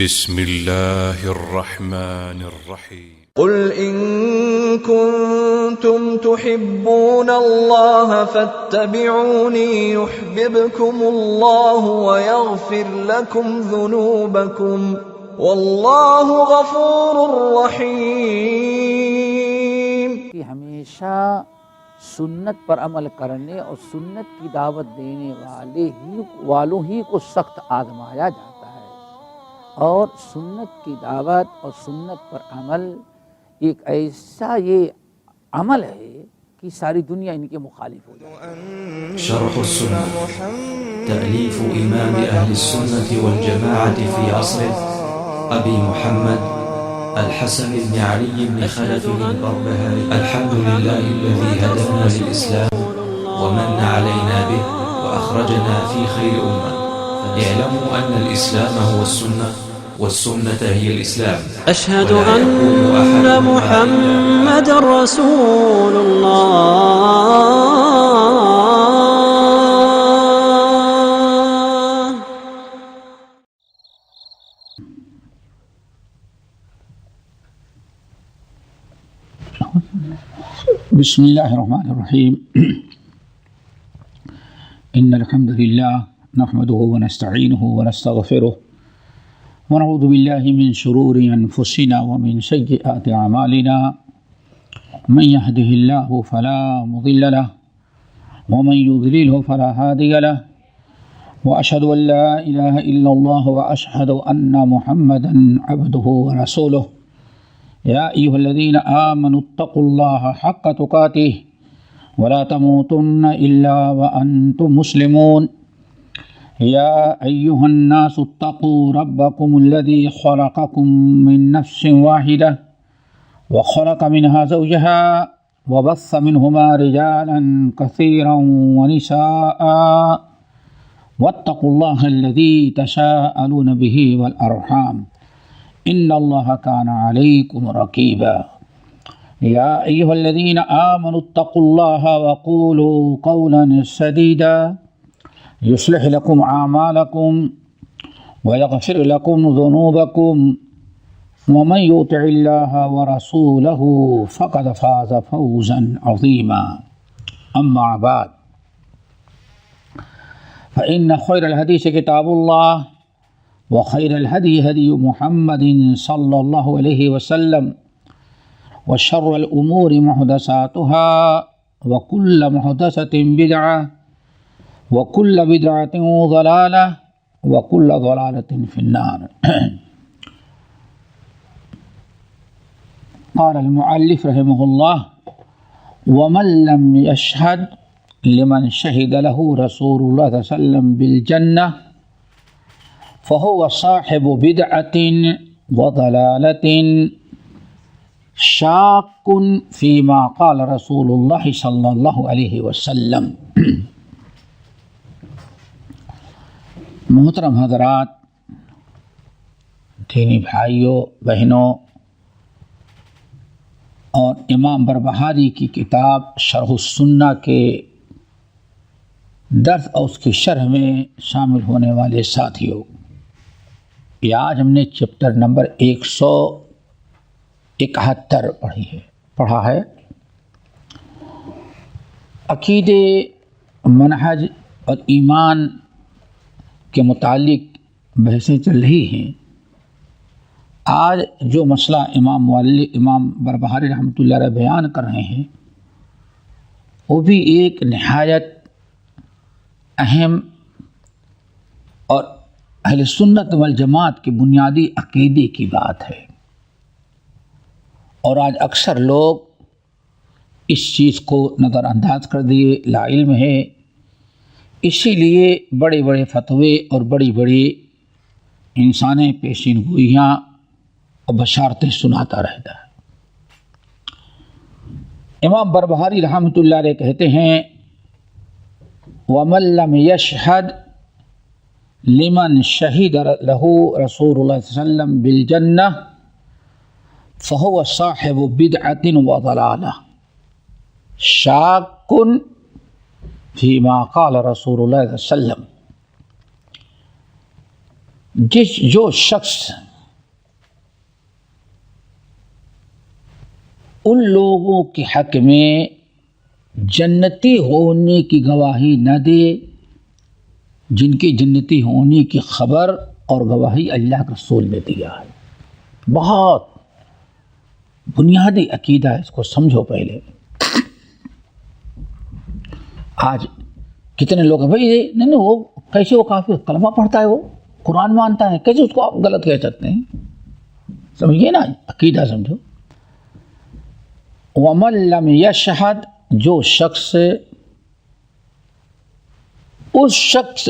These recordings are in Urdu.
بسم الله الرحمن الرحيم قل إن كنتم تحبون الله فاتبعوني يحببكم الله ويغفر لكم ذنوبكم والله غفور رحيم. ہمیشہ سنت پر عمل کرنے اور سنت کی دعوت دینے والوں ہی کو سخت آزمایا جاتا ہے، اور سنت کی دعوت اور سنت پر عمل ایک ایسا یہ عمل ہے کہ ساری دنیا ان کے مخالف ہو جائے. شرح السنة تأليف إمام أهل السنة والجماعة في عصره أبي محمد الحسن بن علي بن خلف البربهاري. الحمد لله الذي هدانا للإسلام ومن علينا به وأخرجنا في خير أمة. اعلموا أن الإسلام هو السنة والسنة هي الإسلام. أشهد أن محمد رسول الله. بسم الله الرحمن الرحيم. إن الحمد لله نحمده ونستعينه ونستغفره ونعوذ بالله من شرور أنفسنا ومن سيئات أعمالنا. من يهده الله فلا مضل له ومن يضلله فلا هادي له، وأشهد أن لا إله إلا الله وأشهد أن محمدا عبده ورسوله. يا أيها الذين آمنوا اتقوا الله حق تقاته ولا تموتن إلا وأنتم مسلمون. يا أيها الناس اتقوا ربكم الذي خلقكم من نفس واحدة وخلق منها زوجها وبث منهما رجالا كثيرا ونساء واتقوا الله الذي تساءلون به والأرحام إن الله كان عليكم رقيبا. يا أيها الذين آمنوا اتقوا الله وقولوا قولا سديدا يصلح لكم أعمالكم ويغفر لكم ذنوبكم ومن يطع الله ورسوله فقد فاز فوزا عظيما. أما بعد فإن خير الحديث كتاب الله وخير الهدي هدي محمد صلى الله عليه وسلم وشر الأمور محدثاتها وكل محدثة بدعة وكل بدعة ضلالة وكل ضلالة في النار. قال المؤلف رحمه الله: ومن لم يشهد لمن شهد له رسول الله صلى الله عليه وسلم بالجنة فهو صاحب بدعة وضلالة شاك فيما قال رسول الله صلى الله عليه وسلم. محترم حضرات، دینی بھائیوں بہنوں، اور امام بربہاری کی کتاب شرح السنہ کے درس اور اس کی شرح میں شامل ہونے والے ساتھیوں، آج ہم نے چیپٹر نمبر 171 پڑھا ہے. عقیدے، منہج اور ایمان کے متعلق بحثیں چل رہی ہیں. آج جو مسئلہ امام بربہاری رحمۃ اللہ علیہ بیان کر رہے ہیں وہ بھی ایک نہایت اہم اور اہل سنت والجماعت کے بنیادی عقیدے کی بات ہے، اور آج اکثر لوگ اس چیز کو نظر انداز کر دیے، لا علم ہے، اسی لیے بڑے بڑے فتوے اور بڑی بڑی انسانیں پیشین گوئیاں اور بشارتیں سناتا رہتا ہے. امام بربہاری رحمۃ اللہ علیہ کہتے ہیں: وَمَن لَّمْ يَشْهَدْ لِمَنْ شَهِدَ لَهُ رَسُولُ اللَّهِ صلی اللہ علیہ وسلم بِالْجَنَّةِ فَهُوَ صَاحِبُ بِدْعَةٍ وَضَلَالَةٍ شَاكٌ فِيمَا قَالَ رَسُولُ اللَّهِ صلی اللہ علیہ وسلم. جو شخص ان لوگوں کے حق میں جنتی ہونے کی گواہی نہ دے جن کے جنتی ہونے کی خبر اور گواہی اللہ کے رسول نے دیا ہے۔ بہت بنیادی عقیدہ ہے، اس کو سمجھو پہلے۔ آج کتنے لوگ ہیں بھائی نہیں وہ کیسے وہ کافر کلمہ پڑھتا ہے، وہ قرآن مانتا ہے، کیسے اس کو آپ غلط کہہ سکتے ہیں؟ سمجھیے نا، عقیدہ سمجھو۔ وَمَن لَّمْ يَشْهَدْ، جو شخص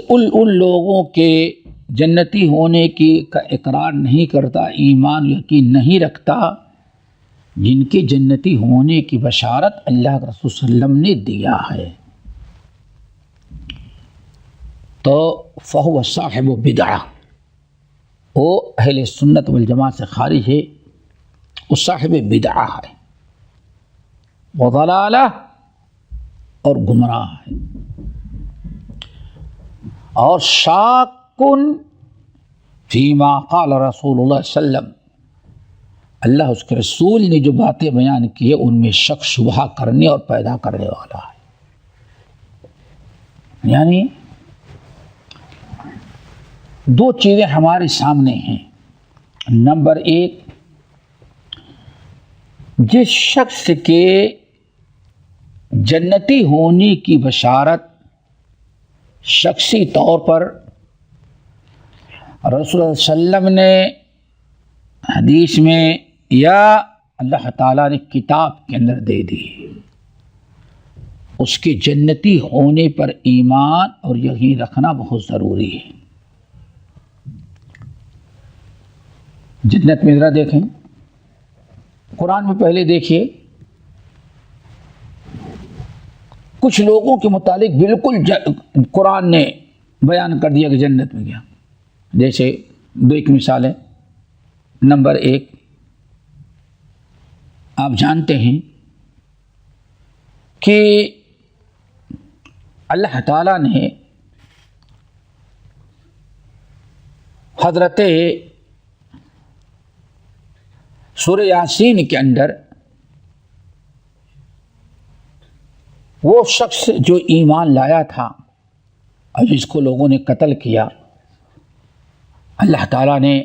ان لوگوں کے جنتی ہونے کی کا اقرار نہیں کرتا، ایمان یقین نہیں رکھتا جن کے جنتی ہونے کی بشارت اللہ کے رسول صلی اللہ علیہ وسلم نے دیا ہے، تو فہو صاحب بدعہ، وہ اہل سنت والجماعت سے خارج ہے، وہ صاحب بدعہ ہے، وضلالہ، اور گمراہ ہے، اور شاکن فیما قال رسول اللہ صلی اللہ علیہ وسلم، اللہ اس کے رسول نے جو باتیں بیان کی ہے ان میں شک شبہ کرنے اور پیدا کرنے والا ہے۔ یعنی دو چیزیں ہمارے سامنے ہیں۔ نمبر ایک، جس شخص کے جنتی ہونے کی بشارت شخصی طور پر رسول اللہ صلی اللہ علیہ وسلم نے حدیث میں یا اللہ تعالیٰ نے کتاب کے اندر دے دی، اس کے جنتی ہونے پر ایمان اور یقین رکھنا بہت ضروری ہے۔ جنت میں ذرا دیکھیں، قرآن میں پہلے دیکھیے، کچھ لوگوں کے متعلق بالکل قرآن نے بیان کر دیا کہ جنت میں گیا۔ جیسے دو ایک مثالیں۔ نمبر ایک، آپ جانتے ہیں کہ اللہ تعالیٰ نے حضرت سورہ یاسین کے اندر وہ شخص جو ایمان لایا تھا اور جس کو لوگوں نے قتل کیا، اللہ تعالیٰ نے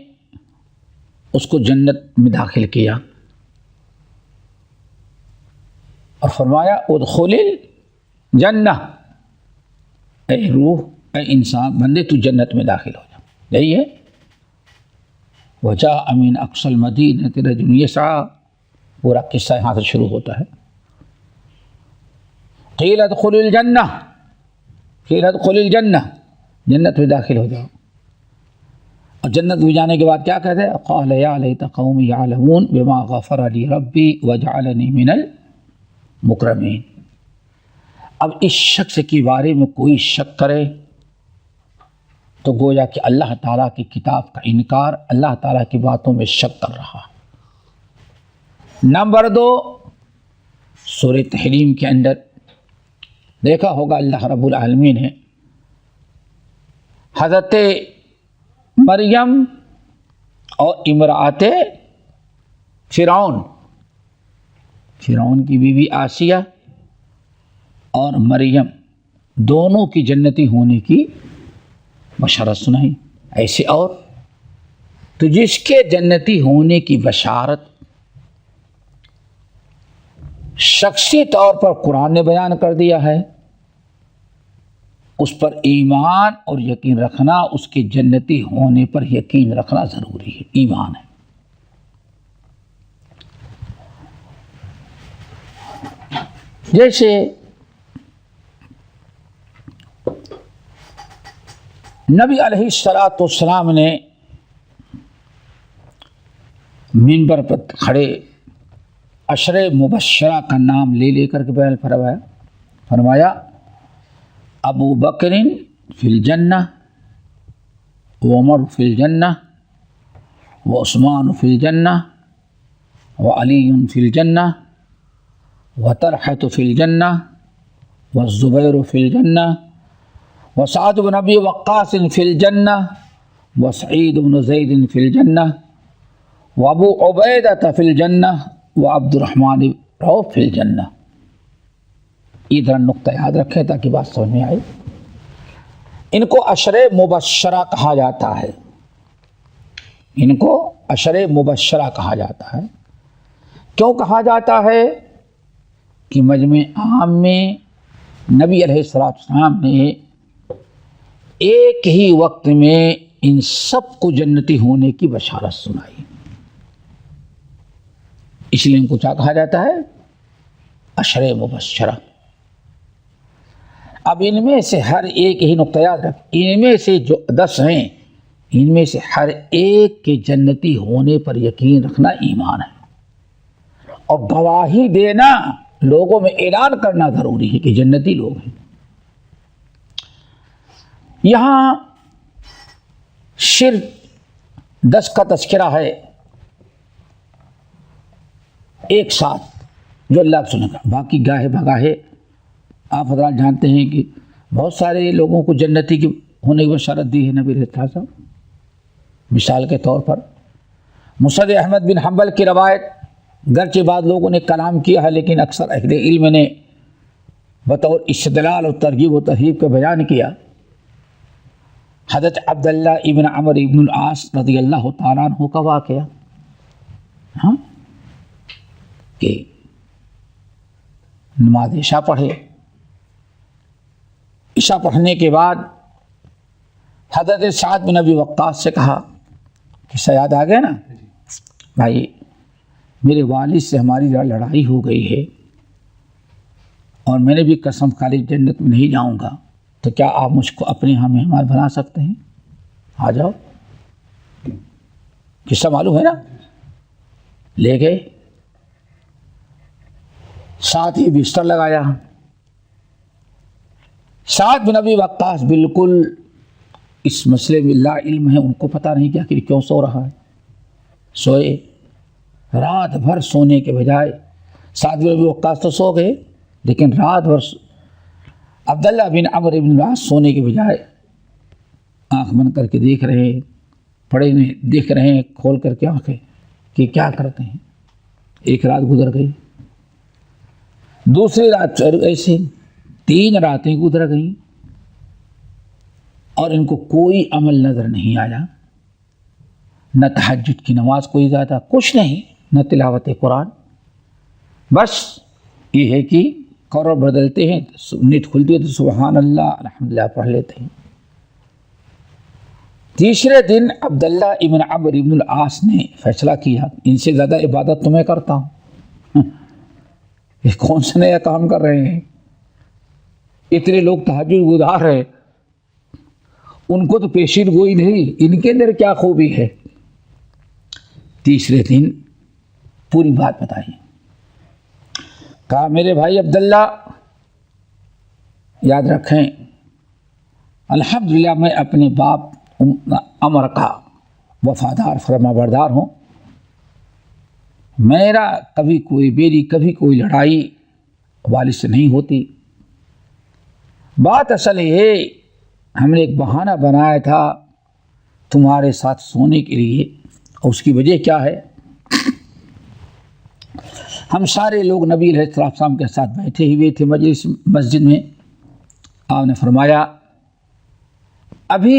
اس کو جنت میں داخل کیا اور فرمایا ادخل الجنہ، اے روح، اے انسان، بندے تو جنت میں داخل ہو جا۔ یہی ہے وجاء من اقصى المدینۃ رجل یسعیٰ، پورا قصہ یہاں سے شروع ہوتا ہے۔ قیل ادخل الجنہ، قیل ادخل الجنہ، جنت میں داخل ہو جاؤ۔ اور جنت میں جانے کے بعد کیا کہتے ہیں؟ قال یا لیت قومی یعلمون بما غفر لی ربی وجعلنی من المکرمین۔ اب اس شخص کے بارے میں کوئی شک کرے تو گویا کہ اللہ تعالیٰ کی کتاب کا انکار، اللہ تعالیٰ کی باتوں میں شک کر رہا ہے۔ نمبر دو، سورہ تحریم کے اندر دیکھا ہوگا اللہ رب العالمین نے حضرت مریم اور امرأت فرعون کی بیوی آسیہ اور مریم دونوں کی جنتی ہونے کی بشارت سنائی۔ ایسے اور تو جس کے جنتی ہونے کی بشارت شخصی طور پر قرآن نے بیان کر دیا ہے، اس پر ایمان اور یقین رکھنا، اس کے جنتی ہونے پر یقین رکھنا ضروری ہے، ایمان ہے۔ جیسے نبی علیہ السلام نے منبر پر کھڑے عشر مبشرہ کا نام لے کر کے بیان فرمایا ابو بکر فی الجنہ، وعمر فی الجنہ، وعثمان فی الجنہ، وعلی فی الجنہ، وطلحہ فی الجنہ، والزبیر فی الجنہ، وسعد بن ابی وقاص فی الجنہ، وسعید بن زید فی الجنہ، وابو عبیدہ فی الجنہ، وعبد الرحمن رہو فی الجنہ. یہ ذرا نقطہ یاد رکھیں تاکہ بات سمجھ میں آئے. ان کو عشر مبشرہ کہا جاتا ہے. ان کو عشر مبشرہ کہا جاتا ہے. کیوں کہا جاتا ہے؟ کہ مجمع عام میں نبی علیہ السلام نے ایک ہی وقت میں ان سب کو جنتی ہونے کی بشارت سنائی. اس لیے ان کو کیا کہا جاتا ہے؟ عشر مبشرہ. اب ان میں سے ہر ایک ہی نقطہ یاد رکھ، ان میں سے جو 10 ہیں، ان میں سے ہر ایک کے جنتی ہونے پر یقین رکھنا ایمان ہے، اور گواہی دینا، لوگوں میں اعلان کرنا ضروری ہے کہ جنتی لوگ ہیں. یہاں صرف 10 کا تذکرہ ہے ایک ساتھ جو اللہ سنے گا. باقی گاہے بگاہے آپ حضرات جانتے ہیں کہ بہت سارے لوگوں کو جنتی کی ہونے کی بشارت دی ہے نبی علیہ السلام. مثال کے طور پر مسند احمد بن حنبل کی روایت، گرچہ بعض لوگوں نے کلام کیا ہے لیکن اکثر اہل علم نے بطور استدلال اور ترغیب و ترہیب کا بیان کیا. حضرت عبداللہ ابن عمر ابن العاص رضی اللہ تعالیٰ عنہ کا واقعہ، ہاں، کہ نماز عشاء پڑھے. عشاء پڑھنے کے بعد حضرت سعد بن ابی وقاص سے کہا کہ سیاد آ گئے نا بھائی، میرے والد سے ہماری لڑائی ہو گئی ہے اور میں نے بھی قسم کھا لی جنت میں نہیں جاؤں گا، تو کیا آپ مجھ کو اپنے یہاں مہمان بنا سکتے ہیں؟ آ جاؤ. قصہ معلوم ہے نا. لے گئے، ساتھ ہی بستر لگایا. سعد بن ابی وقاص بالکل اس مسئلے میں لا علم ہے، ان کو پتہ نہیں کہ آخر کیوں سو رہا ہے. سوئے، رات بھر سونے کے بجائے سعد بن ابی وقاص تو سو گئے، لیکن رات بھر عبداللہ بن عمر بن العاص سونے کے بجائے آنکھ بند کر کے دیکھ رہے ہیں، پڑے میں دیکھ رہے ہیں کھول کر کے آنکھیں کہ کیا کرتے ہیں. ایک رات گزر گئی، دوسری رات ایسے 3 راتیں گزر گئیں اور ان کو کوئی عمل نظر نہیں آیا. نہ تہجد کی نماز کوئی زیادہ، کچھ نہیں، نہ تلاوت قرآن. بس یہ ہے کہ قرآن بدلتے ہیں، نیت کھلتی ہے تو سبحان اللہ الحمدللہ پڑھ لیتے ہیں. تیسرے دن عبداللہ ابن عمر ابن العاص نے فیصلہ کیا ان سے زیادہ عبادت تو میں کرتا ہوں، یہ کون سا نیا کام کر رہے ہیں؟ اتنے لوگ تہجد گزار ہیں، ان کو تو پیشین گوئی نہیں، ان کے اندر کیا خوبی ہے؟ تیسرے دن پوری بات بتائی. کہا میرے بھائی عبداللہ یاد رکھیں، الحمدللہ میں اپنے باپ عمر کا وفادار فرما بردار ہوں. میری کبھی کوئی لڑائی والد سے نہیں ہوتی. بات اصل ہے ہم نے ایک بہانہ بنایا تھا تمہارے ساتھ سونے کے لیے، اور اس کی وجہ کیا ہے؟ ہم سارے لوگ نبی علیہ السلام کے ساتھ بیٹھے ہوئے تھے مجلس مسجد میں. آپ نے فرمایا ابھی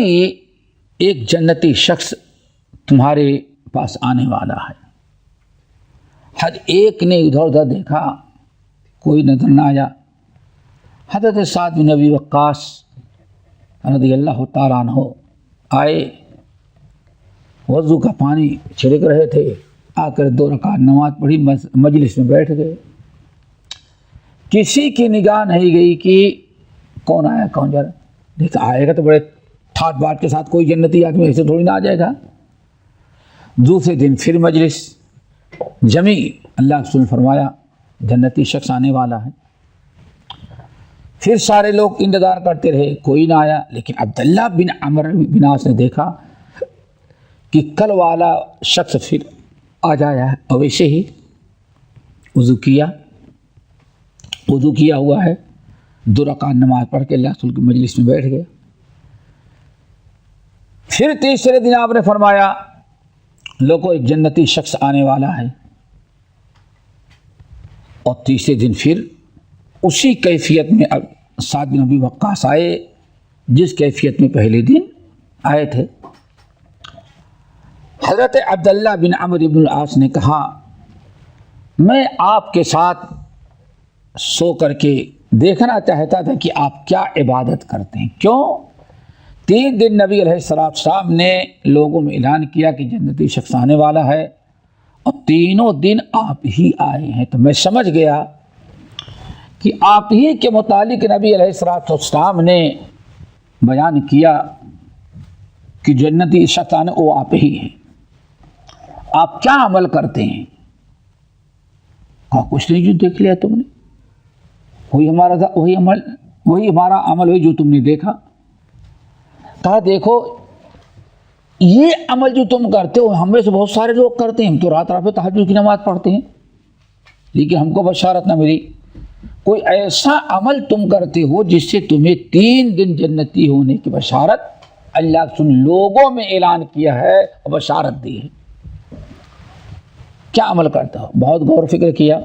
ایک جنتی شخص تمہارے پاس آنے والا ہے. ہر ایک نے ادھر ادھر دیکھا، کوئی نظر نہ آیا. حضرت سعد بن ابی وقاص رضی اللہ تعالیٰ عنہ آئے، وضو کا پانی چھڑک رہے تھے، آ کر 2 رکعت نماز پڑھی، مجلس میں بیٹھ گئے. کسی کی نگاہ نہیں گئی کہ کون آیا کون جا رہا. دیکھا آئے گا تو بڑے ٹھاٹ باٹ کے ساتھ کوئی جنتی آدمی ایسے تھوڑی نہ آ جائے گا. دوسرے دن پھر مجلس جمی، اللہ کے رسول نے فرمایا جنتی شخص آنے والا ہے. پھر سارے لوگ انتظار کرتے رہے، کوئی نہ آیا. لیکن عبداللہ بن عمر بن عاص نے دیکھا کہ کل والا شخص پھر آ جایا ہے، اور ویسے ہی وضو کیا ہوا ہے، 2 رکعت نماز پڑھ کے اللہ رسول کی مجلس میں بیٹھ گیا. پھر تیسرے دن آپ نے فرمایا لوگوں ایک جنتی شخص آنے والا ہے. اور تیسرے دن پھر اسی کیفیت میں اب سعد بن ابی وقاص آئے جس کیفیت میں پہلے دن آئے تھے۔ حضرت عبداللہ بن عمرو بن العاص نے کہا میں آپ کے ساتھ سو کر کے دیکھنا چاہتا تھا کہ آپ کیا عبادت کرتے ہیں۔ کیوں؟ 3 دن نبی علیہ السلام نے لوگوں میں اعلان کیا کہ جنتی شخص آنے والا ہے، اور تینوں دن آپ ہی آئے ہیں، تو میں سمجھ گیا کہ آپ ہی کے متعلق نبی علیہ السلام نے بیان کیا کہ جنتی شخص آنے وہ آپ ہی ہیں۔ آپ کیا عمل کرتے ہیں؟ کہا کچھ نہیں، جو دیکھ لیا تم نے، وہی ہمارا عمل ہوئی جو تم نے دیکھا۔ کہا دیکھو یہ عمل جو تم کرتے ہو ہم میں سے بہت سارے لوگ کرتے ہیں، ہم تو رات رات میں تہجد کی نماز پڑھتے ہیں، لیکن ہم کو بشارت نہ ملی۔ کوئی ایسا عمل تم کرتے ہو جس سے تمہیں 3 دن جنتی ہونے کی بشارت اللہ سن لوگوں میں اعلان کیا ہے اور بشارت دی ہے، کیا عمل کرتا ہو؟ بہت غور و فکر کیا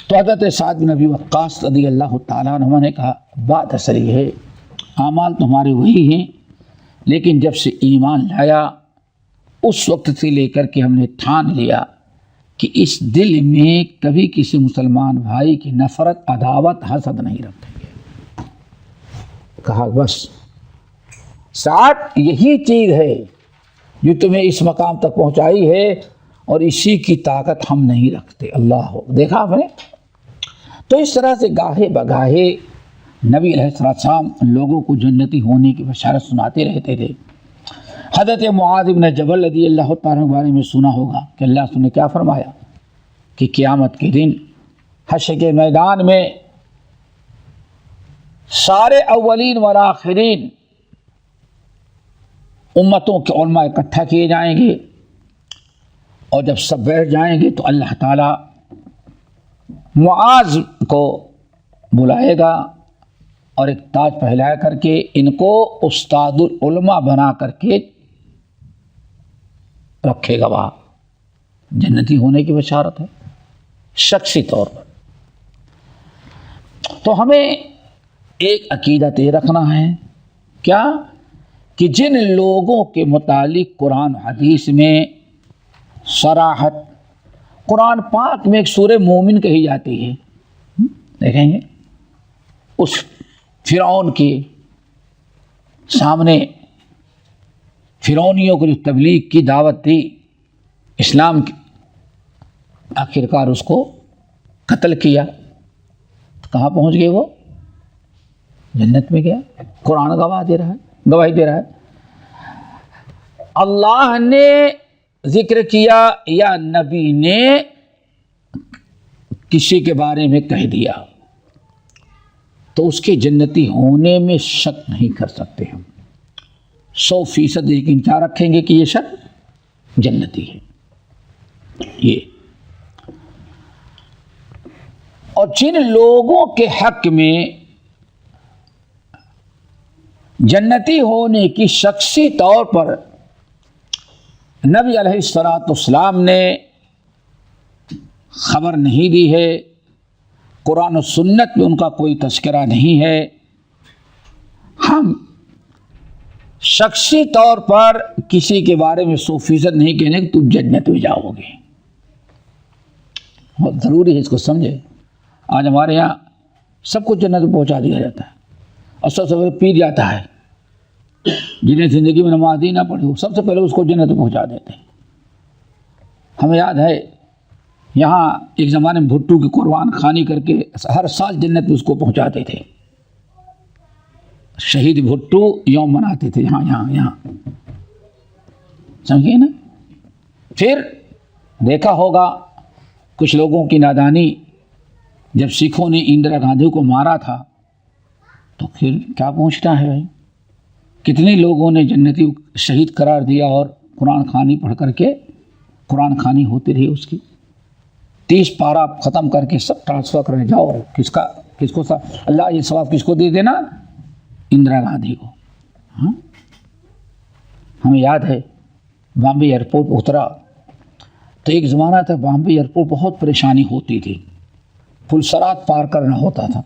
تو حضرت سعد بن ابی وقاص رضی اللہ تعالیٰ عنہ نے کہا بات اصل یہ ہے، اعمال تمہارے وہی ہیں، لیکن جب سے ایمان لایا اس وقت سے لے کر کے ہم نے ٹھان لیا کہ اس دل میں کبھی کسی مسلمان بھائی کی نفرت، عداوت، حسد نہیں رکھیں گے۔ کہا بس سعد یہی چیز ہے جو تمہیں اس مقام تک پہنچائی ہے، اور اسی کی طاقت ہم نہیں رکھتے۔ اللہ ہو، دیکھا آپ نے؟ تو اس طرح سے گاہے بگاہے نبی علیہ السلام لوگوں کو جنتی ہونے کی بشارت سناتے رہتے تھے۔ حضرت معاذ بن جبل رضی اللہ تعالیٰ کے بارے میں سنا ہوگا کہ اللہ نے کیا فرمایا کہ قیامت کے دن حشر کے میدان میں سارے اولین والآخرین امتوں کے علماء اکٹھا کیے جائیں گے، اور جب سب بیٹھ جائیں گے تو اللہ تعالیٰ معاذ کو بلائے گا اور ایک تاج پہلا کر کے ان کو استاد العلماء بنا کر کے رکھے گا، وہاں جنتی ہونے کی بشارت ہے شخصی طور پر۔ تو ہمیں ایک عقیدہ یہ رکھنا ہے کیا کہ جن لوگوں کے متعلق قرآن حدیث میں صراحت، قرآن پاک میں ایک سورہ مومن کہی جاتی ہے، دیکھیں گے اس فرعون کے سامنے فرعونیوں کو جو تبلیغ کی دعوت دی اسلام کی، آخرکار اس کو قتل کیا، کہاں پہنچ گئے وہ؟ جنت میں گیا۔ قرآن گواہی دے رہا ہے۔ اللہ نے ذکر کیا یا نبی نے کسی کے بارے میں کہہ دیا تو اس کے جنتی ہونے میں شک نہیں کر سکتے ہم 100%، لیکن کیا رکھیں گے کہ یہ شک جنتی ہے۔ یہ اور جن لوگوں کے حق میں جنتی ہونے کی شخصی طور پر نبی علیہ السلام نے خبر نہیں دی ہے، قرآن و سنت میں ان کا کوئی تذکرہ نہیں ہے، ہم شخصی طور پر کسی کے بارے میں 100% نہیں کہنے کہ تم جنت میں جاؤ گے۔ بہت ضروری ہے اس کو سمجھے۔ آج ہمارے یہاں سب کو جنت میں پہنچا دیا جاتا ہے، اور سب سے پہلے پیر جاتا ہے جنہیں زندگی میں نماز ہی نہ پڑھی، سب سے پہلے اس کو جنت میں پہنچا دیتے ہیں۔ ہمیں یاد ہے یہاں ایک زمانے میں بھٹو کی قربان خوانی کر کے ہر سال جنت میں اس کو پہنچاتے تھے، شہید بھٹو یوم مناتے تھے یہاں سمجھیے نا۔ پھر دیکھا ہوگا کچھ لوگوں کی نادانی، جب سکھوں نے اندرا گاندھی کو مارا تھا تو پھر کیا پوچھنا ہے بھائی، کتنے لوگوں نے جنتی شہید قرار دیا، اور قرآن خوانی پڑھ کر کے قرآن خوانی ہوتی رہی اس کی 30 پارہ ختم کر کے سب ٹرانسفر کرنے جاؤ، کس کو اللہ یہ ثواب کس کو دے دینا؟ اندرا گاندھی کو۔ ہمیں یاد ہے بامبے ایئرپورٹ اترا تو ایک زمانہ تھا بامبے ایئرپورٹ بہت پریشانی ہوتی تھی، پلسرات پار کرنا ہوتا تھا.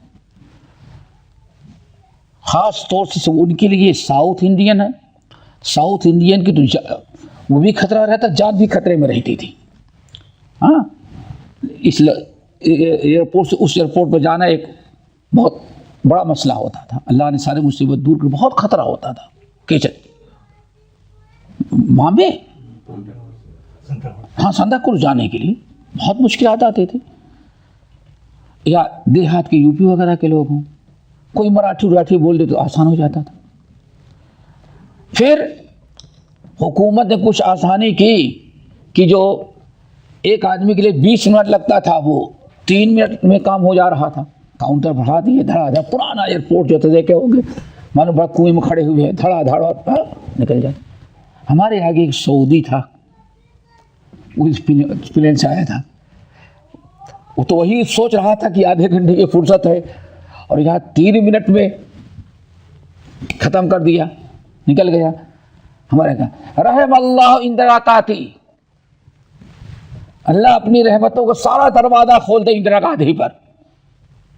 خاص طور سے ان کے لیے ساؤتھ انڈین ہے. ساؤتھ انڈین کی تو وہ بھی خطرہ رہتا, جان بھی خطرے میں رہتی تھی. ہاں, اس ایئرپورٹ سے اس ایئرپورٹ پہ جانا ایک بہت بڑا مسئلہ ہوتا تھا. اللہ نے سارے مصیبت دور کر, بہت خطرہ ہوتا تھا. بامبے, ہاں, سنداکپور جانے کے لیے بہت مشکلات آتے تھے. یا دیہات کے یو پی وغیرہ کے لوگ ہوں, کوئی مراٹھی بول دے تو آسان ہو جاتا تھا. پھر حکومت نے کچھ آسانی کی کہ جو ایک آدمی کے لیے 20 منٹ لگتا تھا وہ 3 منٹ میں کام ہو جا رہا تھا. کاؤنٹر بڑھا دیے, دھڑا دھڑ. پرانا ایئرپورٹ جو تھا دیکھے ہوں گے, مانو بڑا کنویں میں کھڑے ہوئے ہیں, دھڑا دھڑ نکل جاتے. ہمارے آگے ایک سعودی تھا, وہ پلین سے آیا تھا. وہ تو وہی سوچ رہا تھا کہ آدھے گھنٹے کی فرصت ہے, اور یہاں 3 منٹ میں ختم کر دیا, نکل گیا. ہمارے کہا رحم اللہ اندرا گاندھی, اللہ اپنی رحمتوں کو سارا دروازہ کھول دے اندرا گاندھی پر,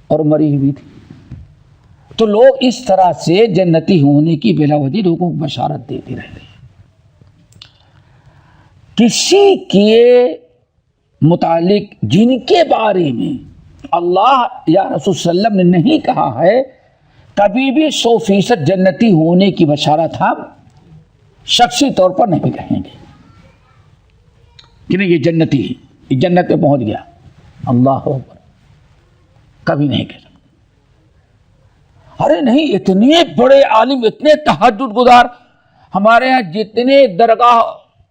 اور مری ہوئی تھی. تو لوگ اس طرح سے جنتی ہونے کی بلا وجہ لوگوں کو بشارت دیتے رہتے ہیں. کسی کے متعلق جن کے بارے میں اللہ یا رسول صلی اللہ علیہ وسلم نے نہیں کہا ہے, کبھی بھی 100% جنتی ہونے کی بشارت ہم شخصی طور پر نہیں کہیں گے کہ نہیں یہ جنتی ہے, یہ جنت میں پہنچ گیا. اللہ اکبر, کبھی نہیں کہہ سکتے. ارے نہیں, اتنے بڑے عالم, اتنے تہجد گزار ہمارے یہاں جتنے درگاہ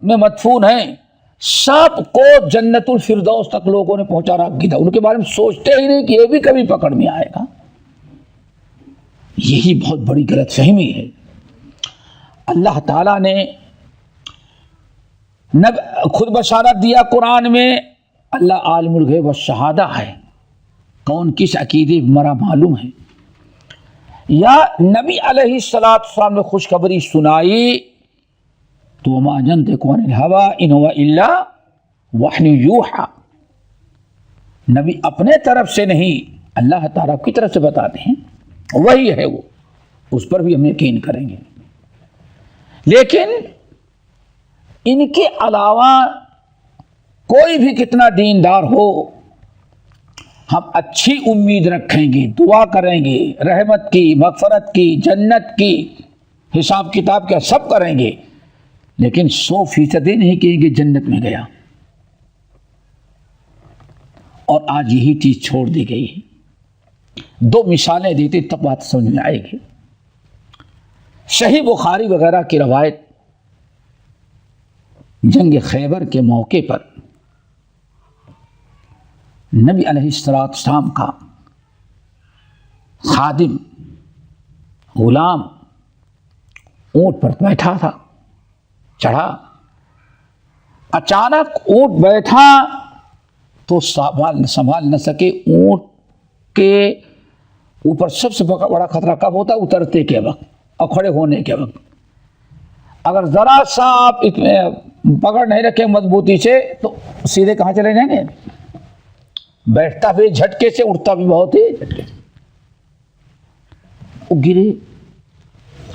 میں مدفون ہیں, سب کو جنت الفردوس تک لوگوں نے پہنچا رکھی تھا. ان کے بارے میں سوچتے ہی نہیں کہ یہ بھی کبھی پکڑ میں آئے گا. یہی بہت بڑی غلط فہمی ہے. اللہ تعالیٰ نے خود بشارت دیا قرآن میں, اللہ عالم الغیب والشہادہ ہے, کون کس عقیدے مرا معلوم ہے. یا نبی علیہ السلام نے خوشخبری سنائی تو وما ينطق عن الهوى ان هو الا وحی یوحى, نبی اپنے طرف سے نہیں, اللہ تعالیٰ کی طرف سے بتاتے ہیں, وہی ہے وہ, اس پر بھی ہم یقین کریں گے. لیکن ان کے علاوہ کوئی بھی کتنا دیندار ہو, ہم اچھی امید رکھیں گے, دعا کریں گے, رحمت کی, مغفرت کی, جنت کی, حساب کتاب کا سب کریں گے, لیکن 100% نہیں کہیں گے جنت میں گیا. اور آج یہی چیز چھوڑ دی گئی ہے. 2 مثالیں دیتے تب بات سمجھ میں آئے گی. صحیح بخاری وغیرہ کی روایت, جنگ خیبر کے موقع پر نبی علیہ السلام کا خادم غلام اونٹ پر بیٹھا تھا, چڑھا, اچانک اونٹ بیٹھا تو سنبھال نہ سکے. اونٹ کے اوپر سب سے بڑا خطرہ کب ہوتا ہے؟ اترتے کے وقت اور کھڑے ہونے کے وقت. اگر ذرا سا آپ پکڑ نہیں رکھے مضبوطی سے تو سیدھے کہاں چلے جائیں گے؟ بیٹھتا بھی جھٹکے سے, اٹھتا بھی بہت ہی جھٹکے سے. وہ گرے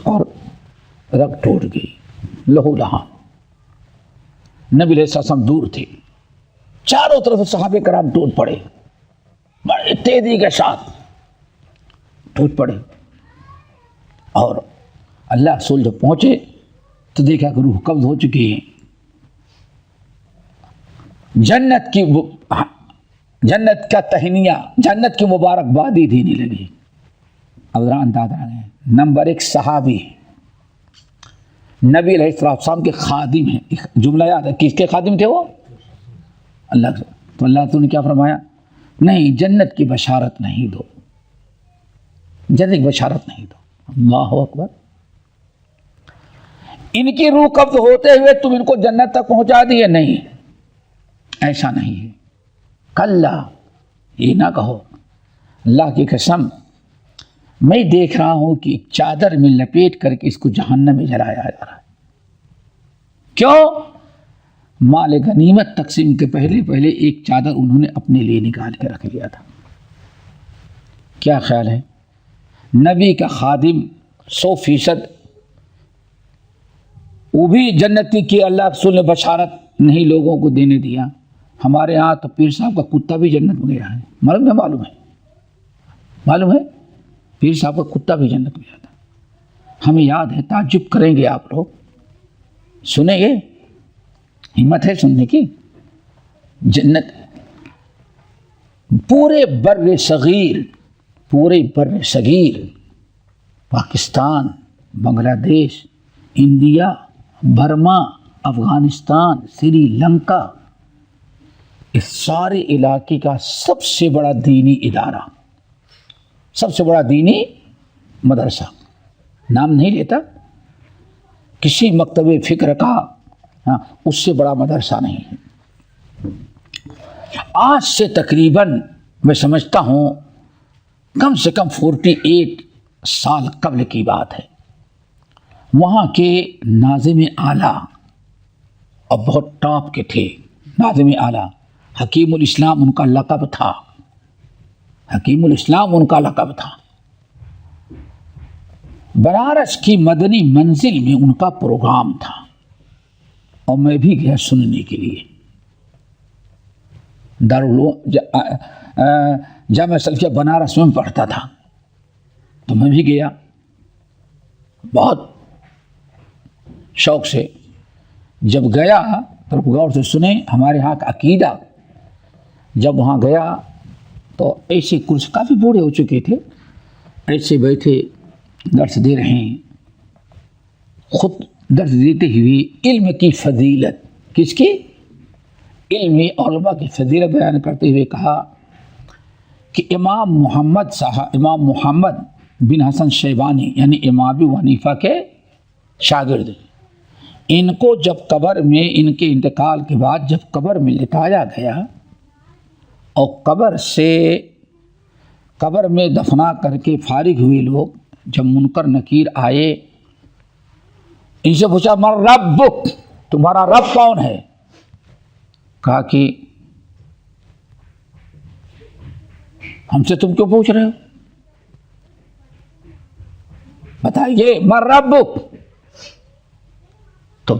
اور رگ ٹوٹ گئی, لہو لہان. نبی علیہ السلام دور تھے, چاروں طرف صحابہ کرام ٹوٹ پڑے, بڑے تیزی کے ساتھ ٹوٹ پڑے. اور اللہ رسول جب پہنچے تو دیکھا کہ روح قبض ہو چکی ہے. جنت کا تہنیہ, جنت کی مبارکبادی دینے لگی. اب ذرا اندازہ لگائیں, نمبر 1 صحابی نبی علیہ السلام کے خادم ہیں. جملہ یاد ہے, کس کے خادم تھے وہ؟ اللہ. تو اللہ نے کیا فرمایا؟ نہیں, جنت کی بشارت نہیں دو, جنت کی بشارت نہیں دو. اللہ اکبر. ان کی روح قبض ہوتے ہوئے تم ان کو جنت تک پہنچا دیے؟ نہیں, ایسا نہیں ہے. کلا, یہ نہ کہو, اللہ کی قسم میں دیکھ رہا ہوں کہ ایک چادر میں لپیٹ کر کے اس کو جہنم میں جلایا جا رہا ہے. کیوں؟ مال غنیمت تقسیم کے پہلے ایک چادر انہوں نے اپنے لیے نکال کے رکھ لیا تھا. کیا خیال ہے؟ نبی کا خادم 100%، وہ بھی جنتی کی اللہ کے رسول نے بشارت نہیں لوگوں کو دینے دیا. ہمارے ہاں تو پیر صاحب کا کتا بھی جنت میں گیا ہے. معلوم ہے پیر صاحب کا کتا بھی جنت میں گیا تھا. ہمیں یاد ہے، تعجب کریں گے آپ لوگ، سنیں گے، ہمت ہے سننے کی. جنت پورے بر صغیر پاکستان، بنگلہ دیش، انڈیا، برما، افغانستان، سری لنکا، اس سارے علاقے کا سب سے بڑا دینی ادارہ، سب سے بڑا دینی مدرسہ، نام نہیں لیتا، کسی مکتب فکر کا اس سے بڑا مدرسہ نہیں ہے. آج سے تقریباً میں سمجھتا ہوں کم سے کم 48 سال قبل کی بات ہے. وہاں کے ناظم اعلیٰ اور بہت ٹاپ کے تھے ناظم اعلیٰ، حکیم الاسلام ان کا لقب تھا. حکیم الاسلام ان کا لقب تھا. بنارس کی مدنی منزل میں ان کا پروگرام تھا اور میں بھی گیا سننے کے لیے. جامعہ سلفیہ بنارس میں پڑھتا تھا تو میں بھی گیا بہت شوق سے. جب گیا تو غور سے سنے ہمارے ہاں کا عقیدہ. جب وہاں گیا تو ایسے کرسی، کافی بوڑھے ہو چکے تھے، ایسے بیٹھے درس دے رہے ہیں. خود درس دیتے ہوئے علم کی فضیلت، کس کی؟ علمی علماء کی فضیلت بیان کرتے ہوئے کہا کہ امام محمد بن حسن شیبانی یعنی امام ابو حنیفہ کے شاگرد، ان کو جب قبر میں، ان کے انتقال کے بعد جب قبر میں لٹایا گیا اور قبر میں دفنا کر کے فارغ ہوئے لوگ، جب منکر نکیر آئے ان سے پوچھا من ربک، تمہارا رب کون ہے؟ کہا کہ ہم سے تم کیوں پوچھ رہے ہو، بتائیے من ربک. تو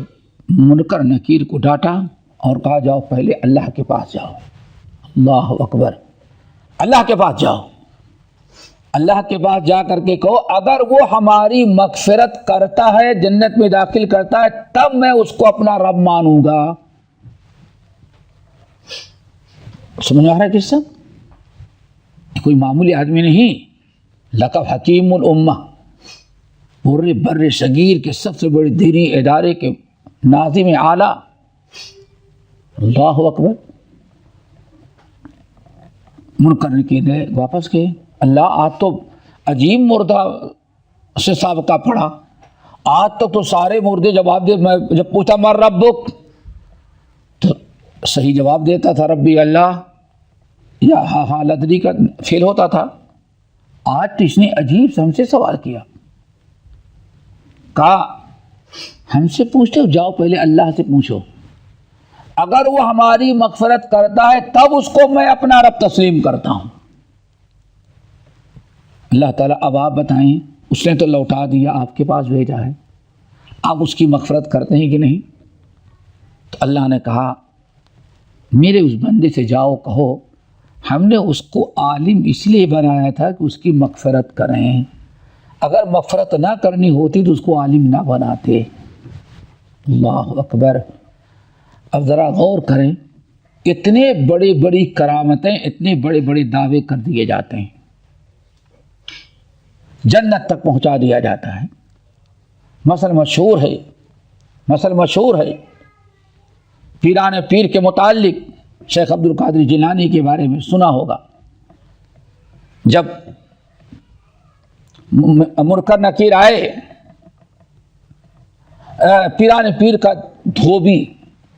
منکر نکیر کو ڈانٹا اور کہا جاؤ پہلے اللہ کے پاس جاؤ. اللہ اکبر، اللہ کے پاس جاؤ. اللہ کے پاس جا کر کے کہو اگر وہ ہماری مغفرت کرتا ہے، جنت میں داخل کرتا ہے، تب میں اس کو اپنا رب مانوں گا. سمجھ آ رہا ہے قصہ؟ کوئی معمولی آدمی نہیں، لقب حکیم الامہ، پورے بر صغیر کے سب سے بڑے دینی ادارے کے ناظم اعلیٰ. اللہ اکبر. منکر نکیر گئے، واپس گئے. اللہ آج تو عجیب مردہ سے سابقہ پڑھا، آج تک تو سارے مردے جواب دے. میں جب پوچھا من ربک تو صحیح جواب دیتا تھا ربی اللہ، یا ہاں لدری کا فیل ہوتا تھا. آج تو اس نے عجیب سے ہم سے سوال کیا، کہا ہم سے پوچھتے ہو، جاؤ پہلے اللہ سے پوچھو، اگر وہ ہماری مغفرت کرتا ہے تب اس کو میں اپنا رب تسلیم کرتا ہوں. اللہ تعالیٰ اب آپ بتائیں، اس نے تو لوٹا دیا، آپ کے پاس بھیجا ہے، آپ اس کی مغفرت کرتے ہیں کہ نہیں؟ تو اللہ نے کہا میرے اس بندے سے جاؤ کہو ہم نے اس کو عالم اس لیے بنایا تھا کہ اس کی مغفرت کریں، اگر مغفرت نہ کرنی ہوتی تو اس کو عالم نہ بناتے. اللہ اکبر. اب ذرا غور کریں، اتنے بڑی کرامتیں، اتنے بڑے دعوے کر دیے جاتے ہیں، جنت تک پہنچا دیا جاتا ہے. مثل مشہور ہے پیران پیر کے متعلق شیخ عبد القادر جیلانی کے بارے میں سنا ہوگا. جب منکر نکیر آئے، پیران پیر کا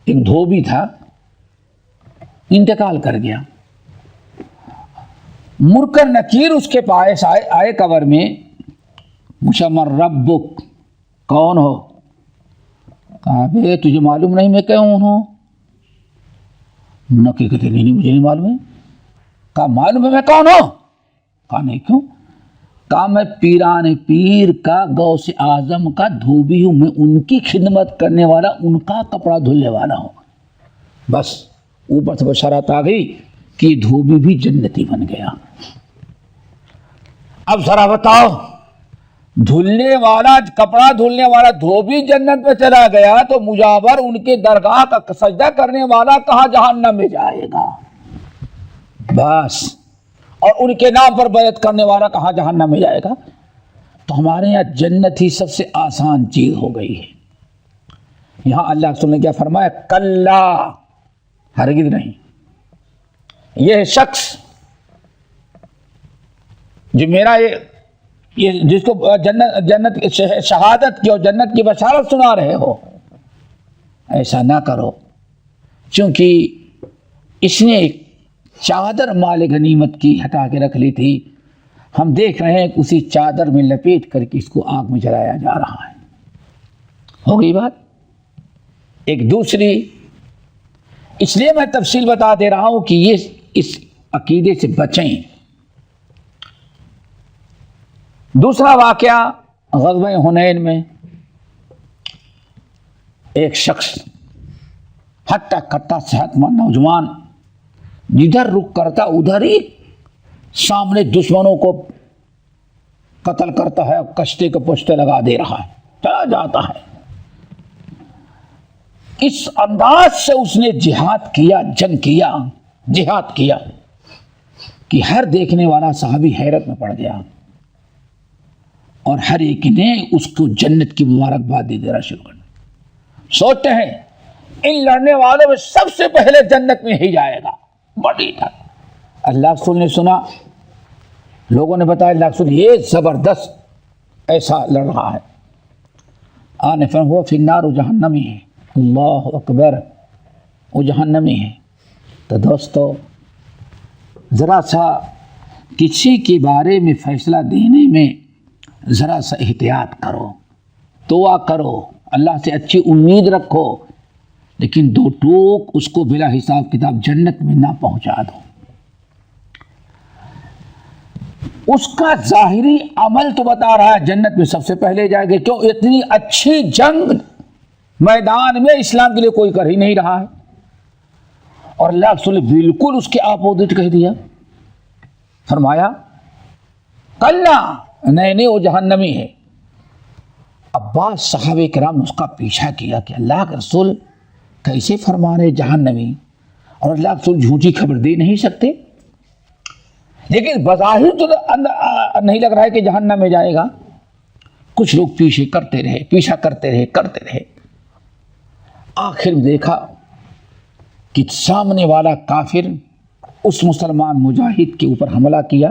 ایک دھوبی تھا، انتقال کر گیا. منکر نکیر اس کے پاس آئے قبر میں، پوچھا من ربک، کون ہو؟ کہا بے تجھے معلوم نہیں میں کون ہوں؟ نکیر کہتے نہیں مجھے نہیں معلوم ہے. کہا معلوم ہے میں کون ہوں؟ کہا نہیں کیوں؟ کہا میں پیران پیر کا غوث اعظم کا دھوبی ہوں، میں ان کی خدمت کرنے والا، ان کا کپڑا دھلنے والا ہوں. بس اوپر سے بشارت آ گئی کہ دھوبی بھی جنتی بن گیا. اب ذرا بتاؤ، دھلنے والا کپڑا دھلنے والا دھوبی جنت میں چلا گیا تو مجاور ان کے درگاہ کا سجدہ کرنے والا کہاں جہنم میں جائے گا؟ بس. اور ان کے نام پر بیعت کرنے والا کہاں جہنم میں جائے گا؟ تو ہمارے یہاں جنت ہی سب سے آسان چیز ہو گئی ہے. یہاں اللہ رسول نے کیا فرمایا؟ کلا، ہرگز نہیں. یہ شخص جو میرا یہ جس کو جنت شہادت کی اور جنت کی بشارت سنا رہے ہو، ایسا نہ کرو، چونکہ اس نے ایک چادر مال غنیمت کی ہٹا کے رکھ لی تھی. ہم دیکھ رہے ہیں کہ اسی چادر میں لپیٹ کر کے اس کو آگ میں جلایا جا رہا ہے. ہو گئی بات. ایک دوسری، اس لیے میں تفصیل بتا دے رہا ہوں کہ یہ اس عقیدے سے بچیں. دوسرا واقعہ غزوہ حنین میں ایک شخص ہٹا کٹا صحت مند نوجوان جدھر رخ کرتا ادھر ہی سامنے دشمنوں کو قتل کرتا ہے، کشتے کے پشتے لگا دے رہا ہے، چلا جاتا ہے. اس انداز سے اس نے جہاد کیا، جنگ کیا، جہاد کیا کہ ہر دیکھنے والا صحابی حیرت میں پڑ گیا اور ہر ایک نے اس کو جنت کی مبارکباد دینا شروع کر. سوچتے ہیں ان لڑنے والوں میں سب سے پہلے جنت میں ہی جائے گا. بڑی تھا. اللہ رسول نے سنا، لوگوں نے بتایا اللہ رسول یہ زبردست ایسا لڑ رہا ہے. آنے فن ہوا فی النار، وہ جہنمی ہے. اللہ اکبر، وہ جہنمی ہے. تو دوستو ذرا سا کسی کے بارے میں فیصلہ دینے میں ذرا سا احتیاط کرو، دعا کرو، اللہ سے اچھی امید رکھو، لیکن دو ٹوک اس کو بلا حساب کتاب جنت میں نہ پہنچا دو. اس کا ظاہری عمل تو بتا رہا ہے جنت میں سب سے پہلے جائے گا. کیوں؟ اتنی اچھی جنگ میدان میں اسلام کے لیے کوئی کر ہی نہیں رہا ہے. اور اللہ رسول نے بالکل اس کے اپوزٹ کہہ دیا، فرمایا کلا، نہیں وہ جہنمی ہے. اب بعض صحابہ کرام نے اس کا پیچھا کیا کہ اللہ کے رسول کیسے فرما رہے جہنمی، اور اللہ کے رسول جھوٹی خبر دے نہیں سکتے. لیکن بظاہر تو نہیں لگ رہا ہے کہ جہنم میں جائے گا. کچھ لوگ پیچھا کرتے رہے. آخر میں دیکھا کہ سامنے والا کافر اس مسلمان مجاہد کے اوپر حملہ کیا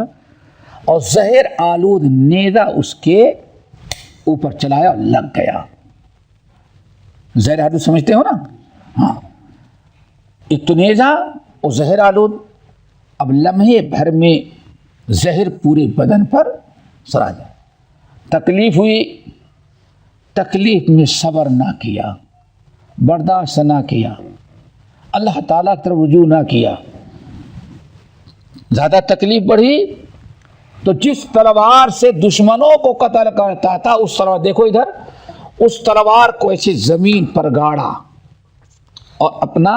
اور زہر آلود نیزہ اس کے اوپر چلایا اور لگ گیا. زہر آلود سمجھتے ہو نا؟ ہاں، ایک تو نیزہ اور زہر آلود. اب لمحے بھر میں زہر پورے بدن پر سرا جائے. تکلیف ہوئی، تکلیف میں صبر نہ کیا، برداشت نہ کیا، اللہ تعالیٰ کی طرف رجوع نہ کیا. زیادہ تکلیف بڑھی تو جس تلوار سے دشمنوں کو قتل کرتا تھا اس تلوار، دیکھو ادھر، اس تلوار کو ایسے زمین پر گاڑا اور اپنا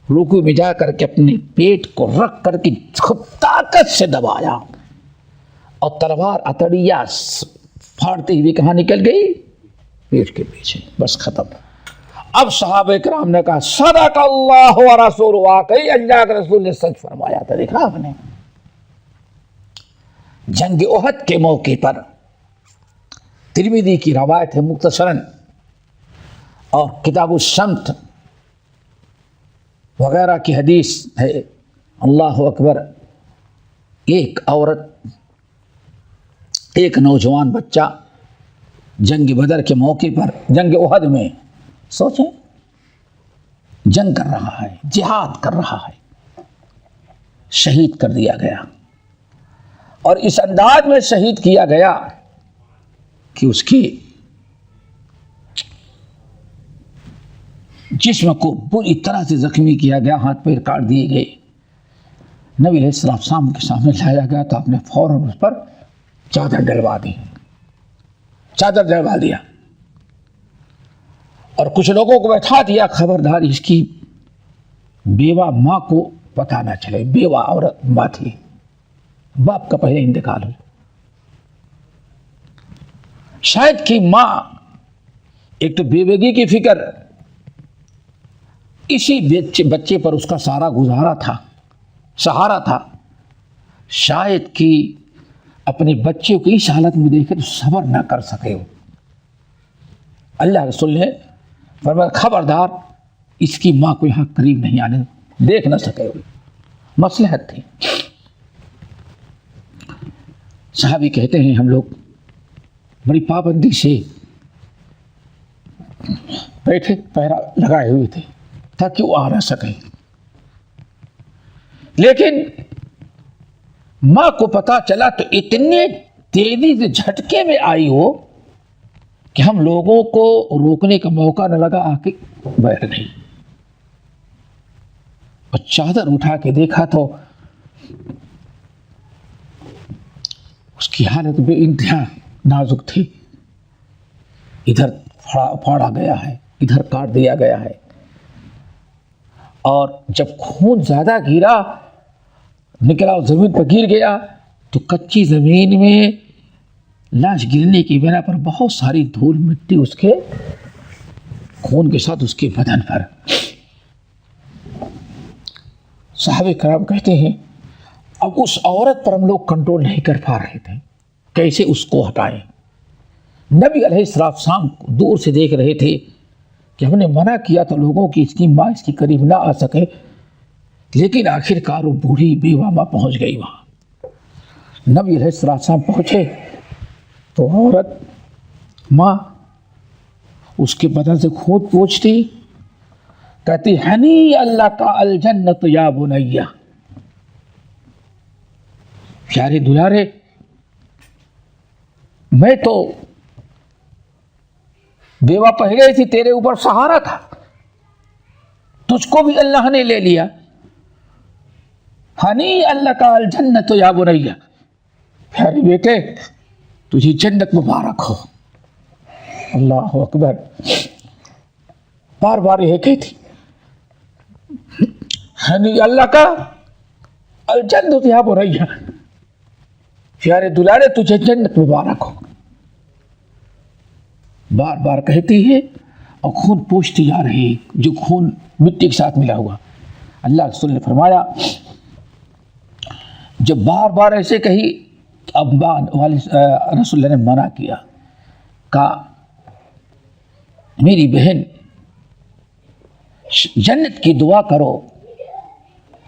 رکوع میں جا کر کے اپنے پیٹ کو رکھ کر کے خوب طاقت سے دبایا اور تلوار اتڑیا پھاڑتے ہوئے کہاں نکل گئی؟ پیٹ کے پیچھے. بس ختم. اب صحابہ کرام نے کہا صدق اللہ و رسول، واقعی اللہ کے رسول نے سچ فرمایا تھا. دیکھا آپ نے جنگ احد کے موقع پر ترمذی کی روایت ہے مختصراً، اور کتاب الشمت وغیرہ کی حدیث ہے. اللہ اکبر، ایک عورت، ایک نوجوان بچہ جنگ بدر کے موقع پر، جنگ احد میں، سوچیں، جنگ کر رہا ہے، جہاد کر رہا ہے، شہید کر دیا گیا. اور اس انداز میں شہید کیا گیا کہ اس کی جسم کو بری طرح سے زخمی کیا گیا، ہاتھ پیر کاٹ دیے گئے. نبی علیہ السلام کے سامنے لایا گیا تو آپ نے فوراً اس پر چادر ڈلوا دی، چادر ڈلوا دیا، اور کچھ لوگوں کو بیٹھا دیا، خبردار اس کی بیوہ ماں کو پتہ نہ چلے، بیوہ عورت ماں تھی، باپ کا پہلے انتقال ہو، شاید کہ ماں ایک تو بیوگی کی فکر، اسی بچے پر اس کا سارا گزارا تھا، سہارا تھا، شاید کہ اپنے بچے کو اس حالت میں دیکھے تو صبر نہ کر سکے ہو۔ اللہ رسول نے فرمایا خبردار اس کی ماں کو یہاں قریب نہیں آنے، دیکھ نہ سکے ہو، مصلحت تھی۔ صحابی کہتے ہیں ہم لوگ بڑی پابندی سے بیٹھے، پہرا لگائے ہوئے تھے تاکہ وہ آ نہ سکے، لیکن ماں کو پتا چلا تو اتنے تیزی سے جھٹکے میں آئی ہو کہ ہم لوگوں کو روکنے کا موقع نہ لگا، آ کے بیٹھ گئی، اور چادر اٹھا کے دیکھا تو اس کی حالت بے انتہا نازک تھی، ادھر پھاڑا گیا ہے، ادھر کاٹ دیا گیا ہے، اور جب خون زیادہ گرا نکلا اور زمین پر گر گیا تو کچی زمین میں لاش گرنے کی بنا پر بہت ساری دھول مٹی اس کے خون کے ساتھ اس کے بدن پر۔ صحابہ کرام کہتے ہیں اب اس عورت پر ہم لوگ کنٹرول نہیں کر پا رہے تھے، کیسے اس کو ہٹائیں۔ نبی علیہ السلام دور سے دیکھ رہے تھے کہ ہم نے منع کیا تو لوگوں کی اس کی ماں اس کے قریب نہ آ سکے، لیکن آخر کار وہ بوڑھی بیوہ ماں پہنچ گئی وہاں۔ نبی علیہ السلام پہنچے تو عورت ماں اس کے بدن سے خون پوچھتی، کہتی ہنی اللہ کا الجنت یا بنیا، پیارے دلارے میں تو بیوہ پہلے تھی، تیرے اوپر سہارا تھا، تجھ کو بھی اللہ نے لے لیا، ہنی اللہ کا الجنت یا بنیا، پیارے بیٹے تجھے جنت مبارک ہو۔ اللہ اکبر، بار بار یہ کہتی ہنی اللہ کا الجنت یا بنیا، پیارے دلارے تجھے جنت مبارک ہو، بار بار کہتی ہے اور خون پوچھتی جا رہی ہے، جو خون مٹی کے ساتھ ملا ہوا۔ اللہ رسول نے فرمایا جب بار بار ایسے کہی، اب رسول اللہ نے منع کیا، کہا میری بہن جنت کی دعا کرو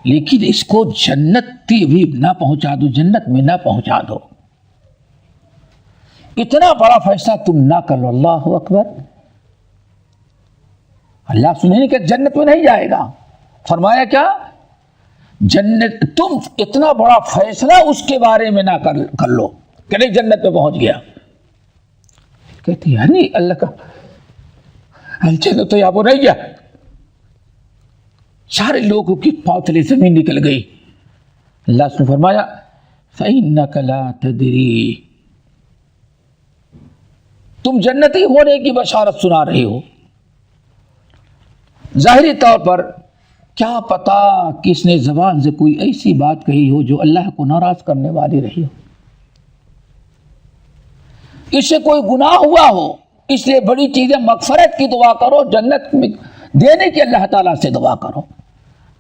لیکن اس کو جنت بھی نہ پہنچا دو، جنت میں نہ پہنچا دو، اتنا بڑا فیصلہ تم نہ کر لو۔ اللہ اکبر، اللہ سنیں کہ جنت میں نہیں جائے گا، فرمایا کیا جنت، تم اتنا بڑا فیصلہ اس کے بارے میں نہ کر لو کہ نہیں جنت میں پہنچ گیا۔ کہتی ہے نہیں اللہ کا الجنت یا بنیا، سارے لوگوں کی پاؤں تلے زمین نکل گئی۔ اللہ نے فرمایا فَإِنَّكَ لَا تَدْرِي، تم جنتی ہونے کی بشارت سنا رہے ہو، ظاہری طور پر کیا پتا کس نے زبان سے کوئی ایسی بات کہی ہو جو اللہ کو ناراض کرنے والی رہی ہو، اس سے کوئی گناہ ہوا ہو، اس لیے بڑی چیزیں مغفرت کی دعا کرو، جنت میں دینے کی اللہ تعالیٰ سے دعا کرو۔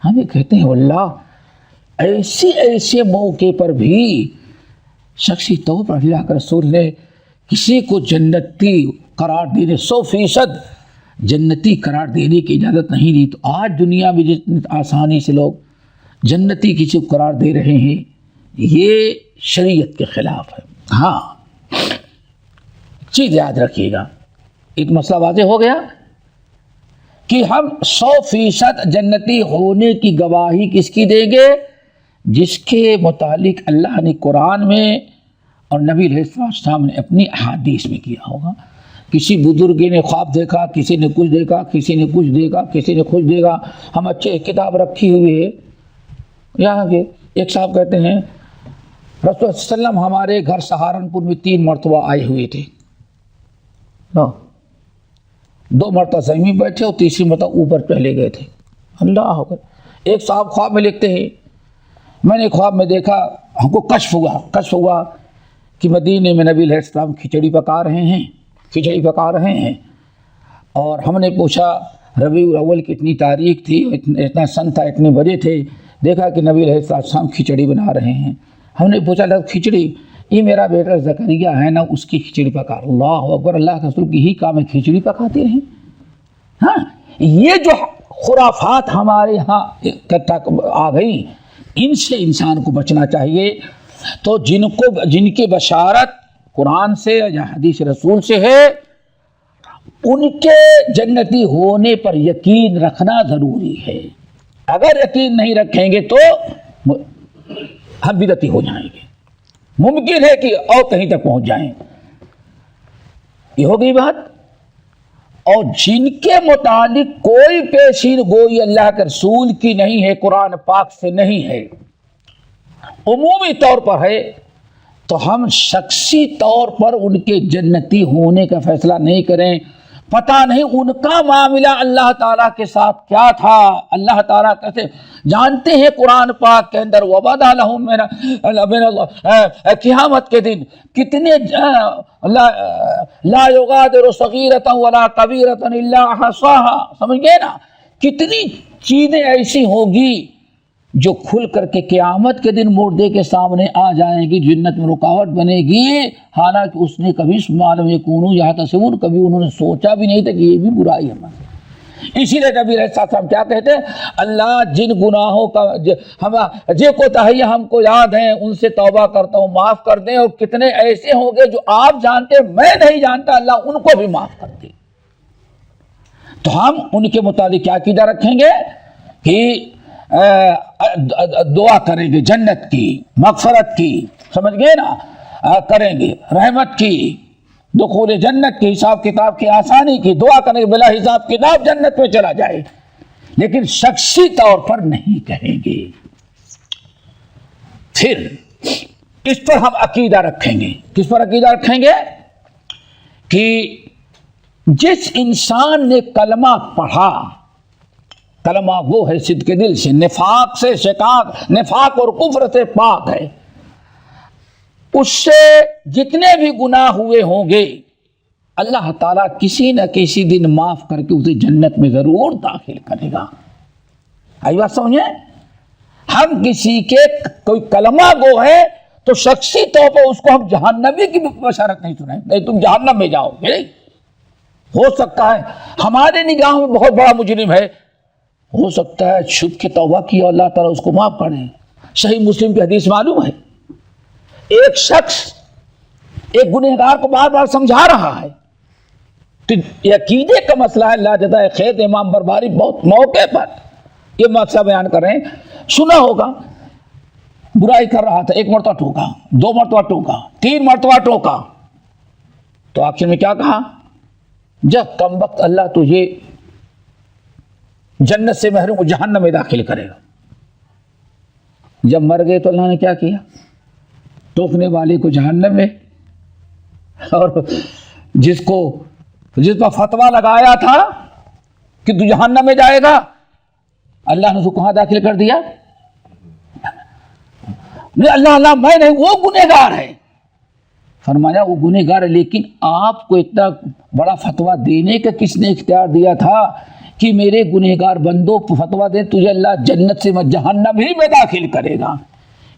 ہمیں کہتے ہیں اللہ ایسے موقع پر بھی شخصی طور پر اللہ کے رسول نے کسی کو جنتی قرار دینے 100% جنتی قرار دینے کی اجازت نہیں دی، تو آج دنیا میں جتنی آسانی سے لوگ جنتی کسی کو قرار دے رہے ہیں یہ شریعت کے خلاف ہے۔ ہاں چیز یاد رکھیے گا، ایک مسئلہ واضح ہو گیا کہ ہم 100% جنتی ہونے کی گواہی کس کی دیں گے؟ جس کے متعلق اللہ نے قرآن میں اور نبی علیہ السلام نے اپنی احادیث میں کیا ہوگا۔ کسی بزرگ نے خواب دیکھا، کسی نے کچھ دیکھا، کسی نے کچھ دیکھا، کسی نے کچھ دیکھا، ہم اچھے کتاب رکھی ہوئی ہے یہاں کے ایک صاحب کہتے ہیں رسول صلی اللہ علیہ وسلم ہمارے گھر سہارنپور میں 3 مرتبہ آئے ہوئے تھے، 2 مرتبہ زمین میں بیٹھے اور تیسری مرتبہ اوپر چلے گئے تھے۔ اللہ اکبر۔ ایک صاحب خواب میں لکھتے ہیں میں نے خواب میں دیکھا، ہم کو کشف ہوا کہ مدینے میں نبی علیہ السلام کھچڑی پکا رہے ہیں اور ہم نے پوچھا ربیع الاول کتنی تاریخ تھی، اتنا سن تھا، اتنے بجے تھے، دیکھا کہ نبی علیہ السلام کھچڑی بنا رہے ہیں۔ ہم نے پوچھا کھچڑی، یہ میرا بیٹا زکریا ہے نا، اس کی کھچڑی پکا۔ اللہ اکبر، اللہ کے رسول کی ہی کام ہے کھچڑی پکاتے رہیں۔ ہاں، یہ جو خرافات ہمارے ہاں آ گئی، ان سے انسان کو بچنا چاہیے۔ تو جن کی بشارت قرآن سے یا حدیث رسول سے ہے، ان کے جنتی ہونے پر یقین رکھنا ضروری ہے۔ اگر یقین نہیں رکھیں گے تو ہم بدعتی ہو جائیں گے، ممکن ہے کہ اور کہیں تک پہنچ جائیں۔ یہ ہو گئی بات۔ اور جن کے متعلق کوئی پیشین گوئی اللہ کے رسول کی نہیں ہے، قرآن پاک سے نہیں ہے، عمومی طور پر ہے، تو ہم شخصی طور پر ان کے جنتی ہونے کا فیصلہ نہیں کریں۔ پتہ نہیں ان کا معاملہ اللہ تعالیٰ کے ساتھ کیا تھا، اللہ تعالیٰ کیسے جانتے ہیں۔ قرآن پاک کے اندر وَبَدَا لَهُم مِّنَ قیامت کے دن کتنے لا يغادر صغیرۃ ولا کبیرۃ الا احصاها، سمجھ گئے نا، کتنی چیزیں ایسی ہوگی جو کھل کر کے قیامت کے دن مردے کے سامنے آ جائیں گی، جنت میں رکاوٹ بنے گی، حالانکہ اس نے کبھی معلوم یکونوا یحتسبون، کبھی انہوں نے سوچا بھی نہیں تھا کہ یہ بھی برائی ہے ہمارے۔ اسی لیے نبی علیہ السلام کیا کہتے ہیں، اللہ جن گناہوں کا جے کو تہیا ہم کو یاد ہیں ان سے توبہ کرتا ہوں، معاف کر دیں، اور کتنے ایسے ہوں گے جو آپ جانتے میں نہیں جانتا، اللہ ان کو بھی معاف کر دے۔ تو ہم ان کے مطابق کیا عقیدہ رکھیں گے کہ دعا کریں گے جنت کی، مغفرت کی، سمجھ گئے نا، کریں گے رحمت کی، دخول جنت کی، حساب کتاب کی آسانی کی، دعا کریں گے بلا حساب کتاب جنت میں چلا جائے، لیکن شخصی طور پر نہیں کہیں گے۔ پھر اس پر ہم عقیدہ رکھیں گے، کس پر عقیدہ رکھیں گے کہ جس انسان نے کلمہ پڑھا، کلمہ وہ ہے صدق کے دل سے، نفاق سے شقاق، نفاق اور کفر سے پاک ہے، اس سے جتنے بھی گناہ ہوئے ہوں گے اللہ تعالیٰ کسی نہ کسی دن معاف کر کے اسے جنت میں ضرور داخل کرے گا۔ آئی بات سمجھیں؟ ہم کسی کے کوئی کلمہ گو ہے تو شخصی طور پر اس کو ہم جہنمی کی بشارت نہیں سنائیں، نہیں تم جہنم میں جاؤ گے۔ ہو سکتا ہے ہمارے نگاہ میں بہت بڑا مجرم ہے، ہو سکتا ہے چھپ کے توبہ کیا اللہ تعالیٰ اس کو معاف کرے۔ صحیح مسلم کی حدیث معلوم ہے، ایک شخص ایک گنہگار کو بار بار سمجھا رہا ہے، تو یہ عقیدے کا مسئلہ ہے، اللہ جزائے خیر امام برباری بہت موقع پر یہ مسئلہ بیان کر رہے ہیں، سنا ہوگا، برائی کر رہا تھا، 1 مرتبہ ٹوکا، 2 مرتبہ ٹوکا، 3 مرتبہ ٹوکا، تو آخر میں کیا کہا، جب کم وقت اللہ تجھے جنت سے محروم جہنم میں داخل کرے گا۔ جب مر گئے تو اللہ نے کیا کیا، ٹوکنے والے کو جہنم میں، اور جس پر فتویٰ لگایا تھا کہ تو جہنم میں جائے گا، اللہ نے اس کو کہاں داخل کر دیا؟ نہیں، اللہ میں نہیں، وہ گنہگار ہے۔ فرمایا وہ گنہگار ہے، لیکن آپ کو اتنا بڑا فتویٰ دینے کا کس نے اختیار دیا تھا کہ میرے گنہگار بندوں کو فتویٰ دے تجھے اللہ جنت سے جہنم ہی میں داخل کرے گا؟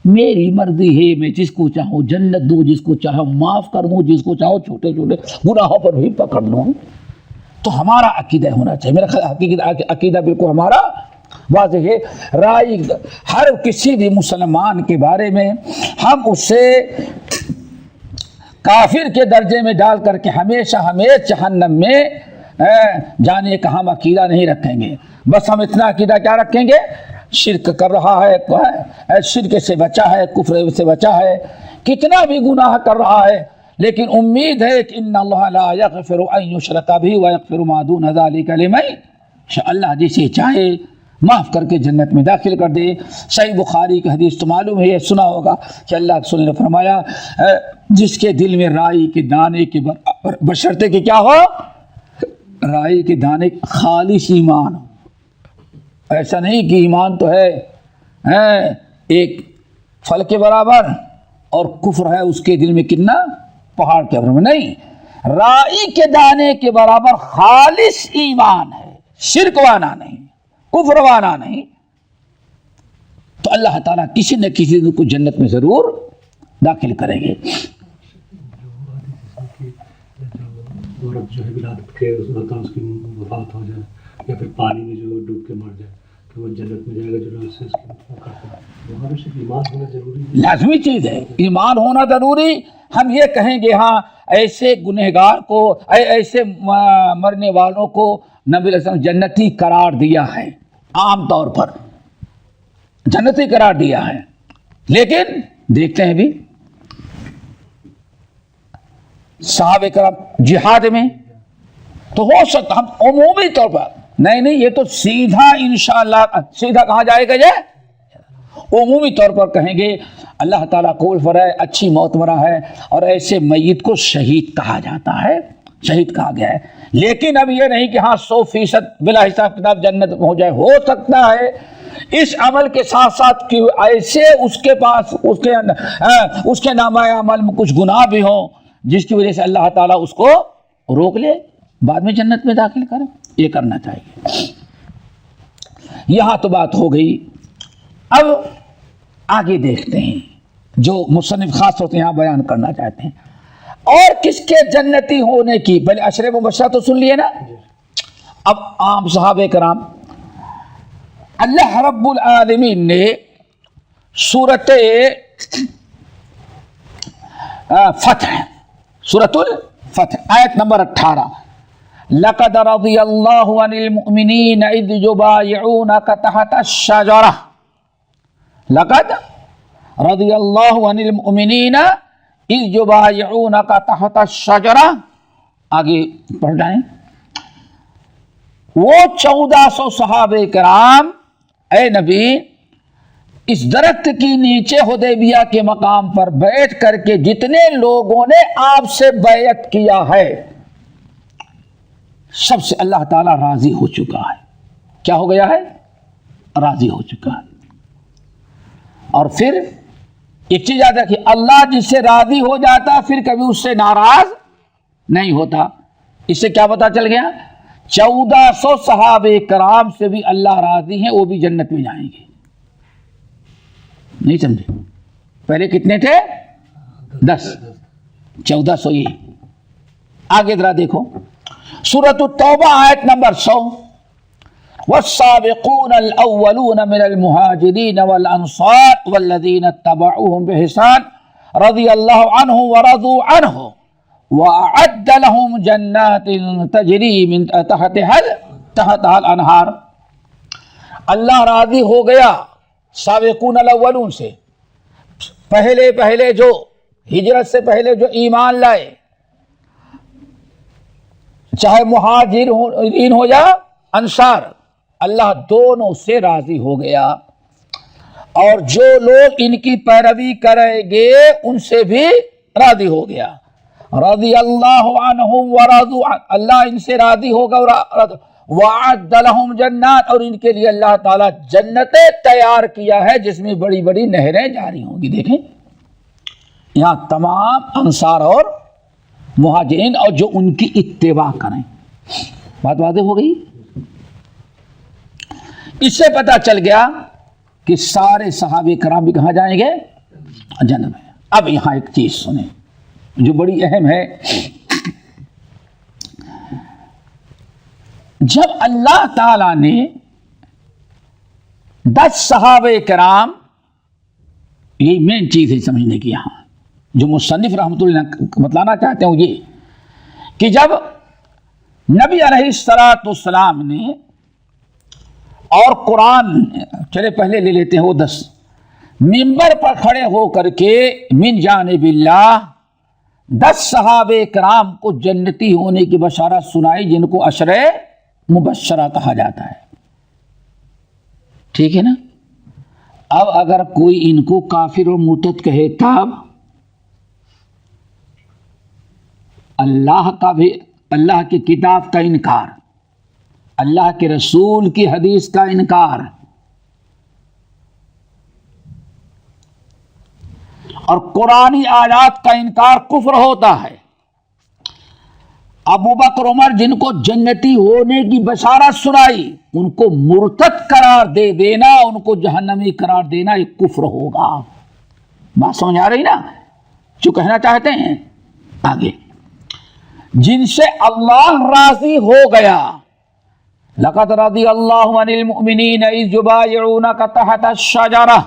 میری مرضی ہے، میں جس کو چاہوں جنت دوں، جس کو چاہوں معاف کر دوں، جس کو چاہوں چھوٹے چھوٹے گناہوں پر بھی پکڑ لوں۔ تو ہمارا عقیدہ ہونا چاہیے، میرا عقیدہ بالکل ہمارا واضح ہے۔ رائے ہر کسی بھی مسلمان کے بارے میں ہم اسے کافر کے درجے میں ڈال کر کے ہمیشہ جہنم میں جانے کا ہم عقیدہ نہیں رکھیں گے۔ بس ہم اتنا عقیدہ کیا رکھیں گے، شرک کر رہا ہے، شرک سے بچا ہے، کفر سے بچا ہے، کتنا بھی گناہ کر رہا ہے، لیکن امید ہے کہ ان اللہ لا یغفر ان یشرک بہ ویغفر ما دون ذلک لمن شاء، اللہ جسے چاہے معاف کر کے جنت میں داخل کر دے۔ صحیح بخاری کی حدیث تو معلوم ہے، یہ سنا ہوگا کہ اللہ کے رسول نے فرمایا جس کے دل میں رائی کے دانے کے برابر، بشرطے کہ کیا ہو، رائی کے دانے خالص ایمان ہو۔ ایسا نہیں کہ ایمان تو ہے ایک پھل کے برابر اور کفر ہے اس کے دل میں کتنا، پہاڑ کے برابر، نہیں، رائی کے دانے کے برابر خالص ایمان ہے، شرک وانا نہیں، کفر وانا نہیں، تو اللہ تعالیٰ کسی نہ کسی دن کو جنت میں ضرور داخل کریں گے۔ عورت جو ہے ولادت کے اس وقت اس کی وفات ہو جائے یا پھر پانی میں جو ڈوب کے مر جائے کہ وہ جنت میں جائے گا، جو لوگ اس سے اس کی کرتے ہیں، وہاں پہ صرف ایمان ہونا ضروری ہے، لازمی چیز ہے، ایمان ہونا ضروری۔ ہم یہ کہیں گے ہاں ایسے گنہگار کو، ایسے مرنے والوں کو نبی علیہ السلام جنتی قرار دیا ہے، عام طور پر جنتی قرار دیا ہے، لیکن دیکھتے ہیں بھی صحابہ کرام جہاد میں تو ہو سکتا، ہم عمومی طور پر نہیں یہ تو سیدھا انشاءاللہ، سیدھا کہاں جائے گا یہ، عمومی طور پر کہیں گے اللہ تعالیٰ قبول فرمائے، اچھی موت مرا ہے، اور ایسے میت کو شہید کہا جاتا ہے، شہید کہا گیا ہے۔ لیکن اب یہ نہیں کہ ہاں 100% بلا حساب کتاب جنت ہو جائے، ہو سکتا ہے اس عمل کے ساتھ ساتھ کہ ایسے اس کے پاس اس کے نامہ عمل میں کچھ گناہ بھی ہوں جس کی وجہ سے اللہ تعالیٰ اس کو روک لے، بعد میں جنت میں داخل کرے، یہ کرنا چاہیے۔ یہاں تو بات ہو گئی، اب آگے دیکھتے ہیں جو مصنف خاص طور سے یہاں بیان کرنا چاہتے ہیں، اور کس کے جنتی ہونے کی، پہلے عشرے مبشرہ تو سن لیے نا، اب عام صحابہ کرام، اللہ رب العالمین نے سورۃ فتح، سورۃ الفتح آیت نمبر 18، لقد رضی اللہ عن المؤمنین اذ یبایعونک تحت الشجرہ، لقد رضی اللہ عن المؤمنین اذ یبایعونک تحت الشجرہ، آگے پڑھ جائیں، وہ 1400 صحابہ کرام اے نبی اس درخت کی نیچے حدیبیہ کے مقام پر بیٹھ کر کے جتنے لوگوں نے آپ سے بیعت کیا ہے سب سے اللہ تعالیٰ راضی ہو چکا ہے۔ کیا ہو گیا ہے؟ راضی ہو چکا ہے۔ اور پھر ایک چیز یاد رکھیے، اللہ جس سے راضی ہو جاتا پھر کبھی اس سے ناراض نہیں ہوتا۔ اس سے کیا پتا چل گیا؟ 1400 صحابہ کرام سے بھی اللہ راضی ہیں، وہ بھی جنت میں جائیں گے۔ نہیں سمجھے؟ پہلے کتنے تھے؟ 10، 1400 یہ۔ آگے ذرا دیکھو سورۃ التوبہ آیت نمبر 100، والسابقون الاولون من المہاجرین والانصار والذین اتبعوهم بإحسان رضی اللہ عنہم ورضوا عنہ وأعد لهم جنات تجری من تحتها الانہار۔ اللہ راضی ہو گیا سابقون الاولون سے، پہلے جو ہجرت سے پہلے جو ایمان لائے، چاہے مہاجرین ہو یا انصار، اللہ دونوں سے راضی ہو گیا، اور جو لوگ ان کی پیروی کریں گے ان سے بھی راضی ہو گیا۔ رضی اللہ عنہم ورضوا عنہ، اللہ ان سے راضی ہوگا، وَأَعَدَّ لَهُمْ جنات، اور ان کے لیے اللہ تعالیٰ جنتیں تیار کیا ہے جس میں بڑی بڑی نہریں جاری ہوں گی۔ دیکھیں یہاں تمام انصار اور مہاجرین اور جو ان کی اتباع کریں، بات واضح ہو گئی۔ اس سے پتہ چل گیا کہ سارے صحابہ کرام بھی کہاں جائیں گے؟ جنت میں۔ اب یہاں ایک چیز سنیں جو بڑی اہم ہے، جب اللہ تعالیٰ نے 10 صحابہ کرام، یہ مین چیز ہے سمجھنے کی یہاں جو مصنف رحمۃ اللہ بتلانا چاہتے ہیں، یہ کہ جب نبی علیہ السلام نے، اور قرآن چلے پہلے لے لیتے ہیں وہ 10، منبر پر کھڑے ہو کر کے من جانب اللہ 10 صحابہ کرام کو جنتی ہونے کی بشارت سنائی، جن کو عشرے مبشرہ کہا جاتا ہے۔ ٹھیک ہے نا. اب اگر کوئی ان کو کافر و مرتد کہے تب اللہ کی کتاب کا انکار، اللہ کے رسول کی حدیث کا انکار اور قرآنی آیات کا انکار کفر ہوتا ہے. ابو بکر عمر جن کو جنتی ہونے کی بشارت سنائی ان کو مرتد قرار دے دینا، ان کو جہنمی قرار دینا یہ کفر ہوگا. بات سمجھ آ رہی نا جو کہنا چاہتے ہیں؟ آگے جن سے اللہ راضی ہو گیا، لقد رضی اللہ عن المؤمنین اذ یبایعونک تحت الشجرہ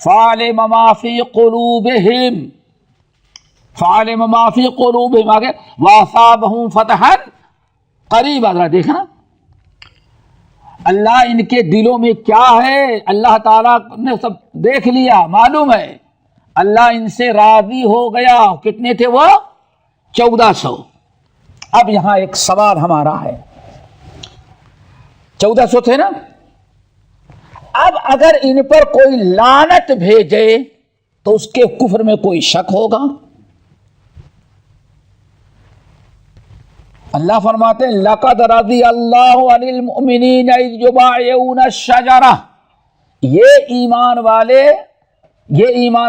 فعلم ما فی قلوبہم فعلم ما فی قلوبہم آگے واصابہم فتحا قریبا. ذرا دیکھنا اللہ ان کے دلوں میں کیا ہے اللہ تعالیٰ نے سب دیکھ لیا، معلوم ہے. اللہ ان سے راضی ہو گیا. کتنے تھے وہ؟ 1400. اب یہاں ایک سوال ہمارا ہے، 1400 تھے نا. اب اگر ان پر کوئی لعنت بھیجے تو اس کے کفر میں کوئی شک ہوگا؟ اللہ فرماتے ہیں لقد رضی اللہ عن المؤمنین اذ یبایعون الشجرہ. یہ ایمان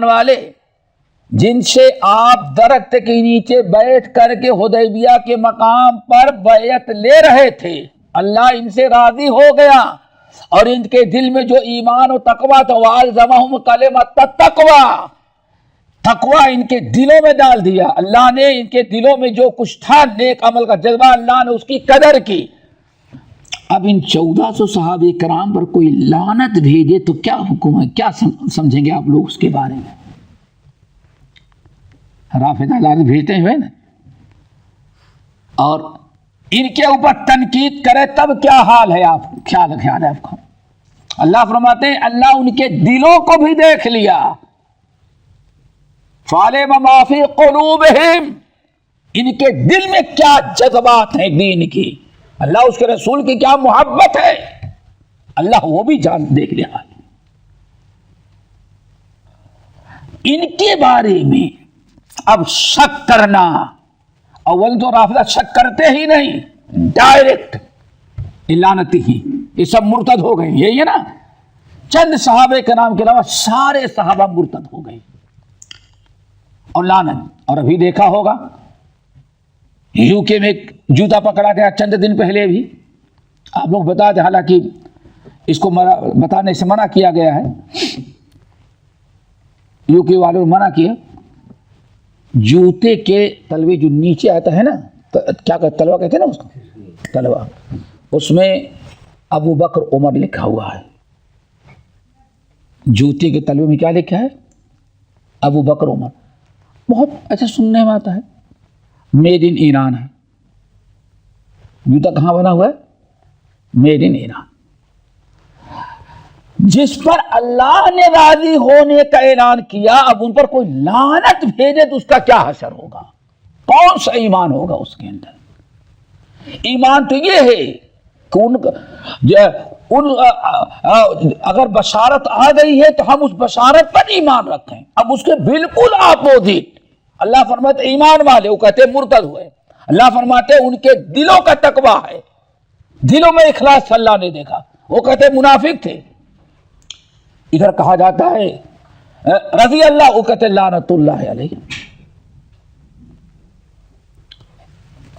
والے جن سے آپ درخت کے نیچے بیٹھ کر کے حدیبیہ کے مقام پر بیعت لے رہے تھے، اللہ ان سے راضی ہو گیا اور ان کے دل میں جو ایمان و تقویٰ تھا وَأَلْزَمَهُمْ كَلِمَةَ التَّقْوَىٰ، تقویٰ ان کے دلوں میں ڈال دیا. اللہ نے ان کے دلوں میں جو کچھ تھا نیک عمل کا جذبہ، اللہ نے اس کی قدر کی. اب ان 1400 صحابہ کرام پر کوئی لعنت بھیجے تو کیا حکم ہے؟ کیا سمجھیں گے آپ لوگ اس کے بارے میں؟ رافضہ لعنت بھیجتے ہوئے نا، اور ان کے اوپر تنقید کرے تب کیا حال ہے؟ آپ خیال ہے آپ کا. اللہ فرماتے ہیں اللہ ان کے دلوں کو بھی دیکھ لیا. فَعَلِمَ مَا فِي قُلُوبِهِمْ، ان کے دل میں کیا جذبات ہیں دین کی، اللہ اس کے رسول کی کیا محبت ہے، اللہ وہ بھی دیکھ لیا. ان کے بارے میں اب شک کرنا، اول تو رافضہ شک کرتے ہی نہیں، ڈائریکٹ لعنتی ہی، یہ سب مرتد ہو گئے. یہی ہے نا، چند صحابہ کے نام کے علاوہ سارے صحابہ مرتد ہو گئے اور لعنت. اور ابھی دیکھا ہوگا یو کے میں ایک جوتا پکڑا گیا چند دن پہلے بھی، آپ لوگ بتا دیں، حالانکہ اس کو بتانے سے منع کیا گیا ہے، یو کے والوں نے منع کیا. جوتے کے تلوے جو نیچے آتا ہے نا، کیا کہتے تلوا کہتے ہیں نا اس کو، تلوا، اس میں ابو بکر عمر لکھا ہوا ہے. جوتے کے تلوے میں کیا لکھا ہے؟ ابو بکر عمر. بہت اچھا سننے میں آتا ہے. میڈ ان ایران ہے جوتا. کہاں بنا ہوا ہے؟ Made in Iran. جس پر اللہ نے راضی ہونے کا اعلان کیا، اب ان پر کوئی لعنت بھیجے تو اس کا کیا حشر ہوگا؟ کون سا ایمان ہوگا اس کے اندر؟ ایمان تو یہ ہے کہ اگر بشارت آ گئی ہے تو ہم اس بشارت پر ایمان رکھیں. اب اس کے بالکل اپوزٹ اللہ فرماتے ایمان والے، وہ کہتے مرتد ہوئے. اللہ فرماتے ان کے دلوں کا تقویٰ ہے، دلوں میں اخلاص اللہ نے دیکھا، وہ کہتے منافق تھے. ادھر کہا جاتا ہے رضی اللہ، وہ کہتے لعنت اللہ علیہ.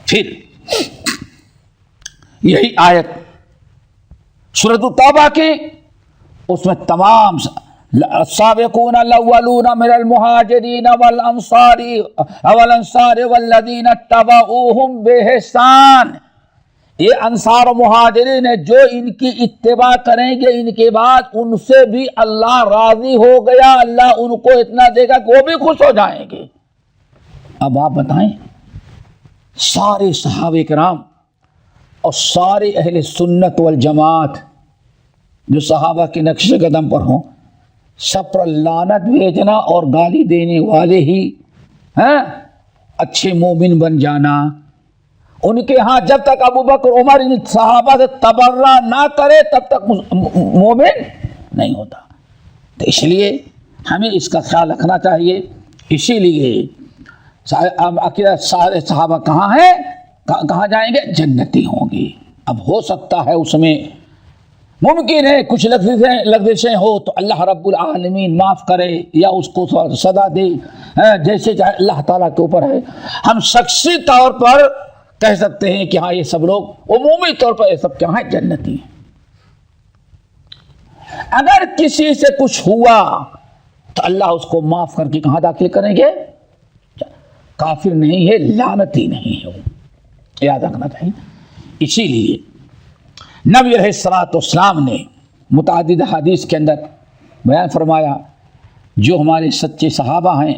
پھر یہی آیت سورۃ التوبہ کی، اس میں تمام السابقون الاولون من المہاجرین والانصار والذین اتبعوہم بإحسان، یہ انصار و مہاجرین ہیں جو ان کی اتباع کریں گے ان کے بعد، ان سے بھی اللہ راضی ہو گیا، اللہ ان کو اتنا دے گا کہ وہ بھی خوش ہو جائیں گے. اب آپ بتائیں، سارے صحابہ کرام اور سارے اہل سنت والجماعت جو صحابہ کے نقش قدم پر ہوں، سب پر لعنت بھیجنا اور گالی دینے والے ہی اچھے مومن بن جانا، ان کے ہاں جب تک ابو بکر عمر ان صحابہ سے تبرہ نہ کرے تب تک مومن نہیں ہوتا. تو اس لیے ہمیں اس کا خیال رکھنا چاہیے. اسی لیے سارے صحابہ کہاں ہیں, کہاں جائیں گے؟ جنتی ہوں گے. اب ہو سکتا ہے اس میں ممکن ہے کچھ لغزشیں ہو تو اللہ رب العالمین معاف کرے یا اس کو سزا دے, جیسے چاہے اللہ تعالیٰ کے اوپر ہے. ہم شخصی طور پر کہہ سکتے ہیں کہ ہاں یہ سب لوگ عمومی طور پر یہ سب کیا ہیں؟ جنتی ہیں. اگر کسی سے کچھ ہوا تو اللہ اس کو معاف کر کے کہاں داخل کریں گے؟ کافر نہیں ہے, لعنتی نہیں ہے, وہ یاد رکھنا چاہیے. اسی لیے نبی علیہ الصلوۃ والسلام نے متعدد حدیث کے اندر بیان فرمایا جو ہمارے سچے صحابہ ہیں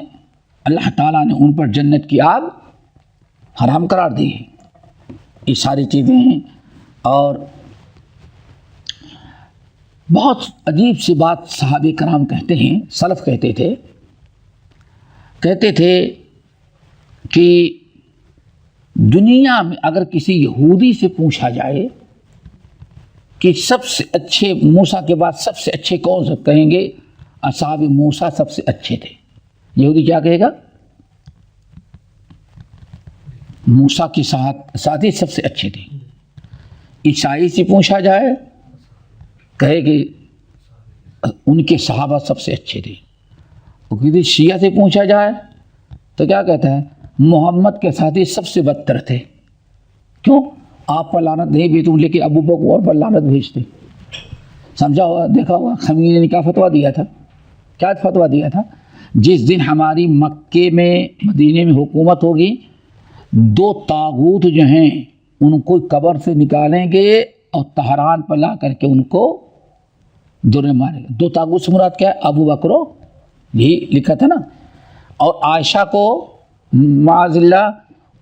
اللہ تعالیٰ نے ان پر جنت کی آگ حرام قرار دی ہے. یہ ساری چیزیں ہیں. اور بہت عجیب سی بات صحابہ کرام کہتے ہیں, سلف کہتے تھے کہ دنیا میں اگر کسی یہودی سے پوچھا جائے کہ سب سے اچھے موسیٰ کے بعد سب سے اچھے کون سے, کہیں گے اصحاب موسیٰ سب سے اچھے تھے. یہودی کیا کہے گا؟ موسیٰ کے ساتھی سب سے اچھے تھے. عیسائی سے پوچھا جائے کہے کہ ان کے صحابہ سب سے اچھے تھے. کسی شیعہ سے پوچھا جائے تو کیا کہتا ہے؟ محمد کے ساتھی سب سے بدتر تھے. کیوں؟ آپ پر لعنت نہیں بھیجتے لیکن ابو بکر اور پر لعنت بھیجتے. سمجھا ہوا, دیکھا ہوا خمینی نے کیا فتویٰ دیا تھا؟ کیا فتویٰ دیا تھا؟ جس دن ہماری مکے میں مدینے میں حکومت ہوگی 2 طاغوت جو ہیں ان کو قبر سے نکالیں گے اور طہران پر لا کر کے ان کو درے ماریں گے. 2 طاغوت سے مراد کیا ہے؟ ابو بکر, یہی لکھا تھا نا. اور عائشہ کو معاذ اللہ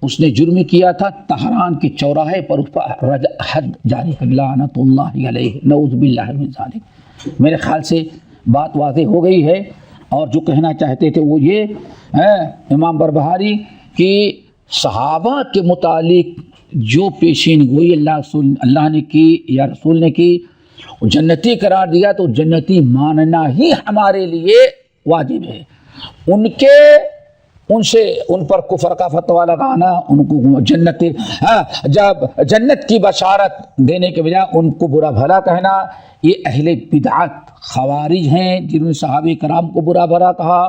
اس نے جرم کیا تھا طہران کے چوراہے پر اس پر حد جاری کر, لعنت اللہ علیہ, نعوذ باللہ من ذالک. میرے خیال سے بات واضح ہو گئی ہے. اور جو کہنا چاہتے تھے وہ یہ امام بربہاری کہ صحابہ کے متعلق جو پیشین گوئی اللہ نے کی یا رسول نے کی, جنتی قرار دیا تو جنتی ماننا ہی ہمارے لیے واجب ہے. ان پر کفر کا فتویٰ لگانا, ان کو جب جنت کی بشارت دینے کے بجائے ان کو برا بھلا کہنا, یہ اہل بدعت خوارج ہیں جنہوں نے صحابہ کرام کو برا بھلا کہا.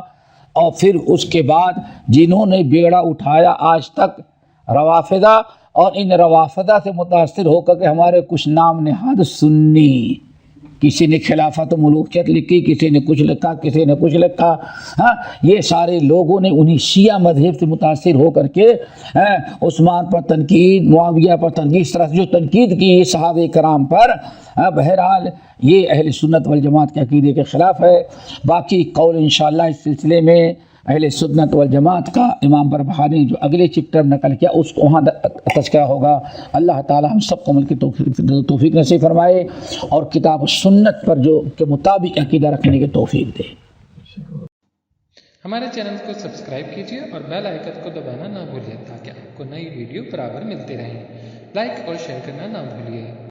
اور پھر اس کے بعد جنہوں نے بیڑا اٹھایا آج تک روافضہ, اور ان روافضہ سے متاثر ہو کر کے ہمارے کچھ نام نہاد سنی, کسی نے خلافت و ملوکیت لکھی, کسی نے کچھ لکھا, کسی نے کچھ لکھا. یہ سارے لوگوں نے انہی شیعہ مذہب سے متاثر ہو کر کے عثمان پر تنقید, معاویہ پر تنقید, اس طرح سے جو تنقید کی صحابہ کرام پر, بہرحال یہ اہل سنت والجماعت کے عقیدے کے خلاف ہے. باقی قول انشاءاللہ اس سلسلے میں اہل سنت والجماعت کا امام بربہاری نے جو اگلے چپٹر نقل کیا اس کو وہاں تذکرہ ہوگا. اللہ تعالی ہم سب کو عمل کی توفیق نصیب فرمائے اور کتاب و سنت پر جو کے مطابق عقیدہ رکھنے کی توفیق دے. ہمارے چینل کو سبسکرائب کیجیے اور بیل آئیکن کو دبانا نہ بھولیے تاکہ آپ کو نئی ویڈیو برابر ملتے رہیں. لائک اور شیئر کرنا نہ بھولیے.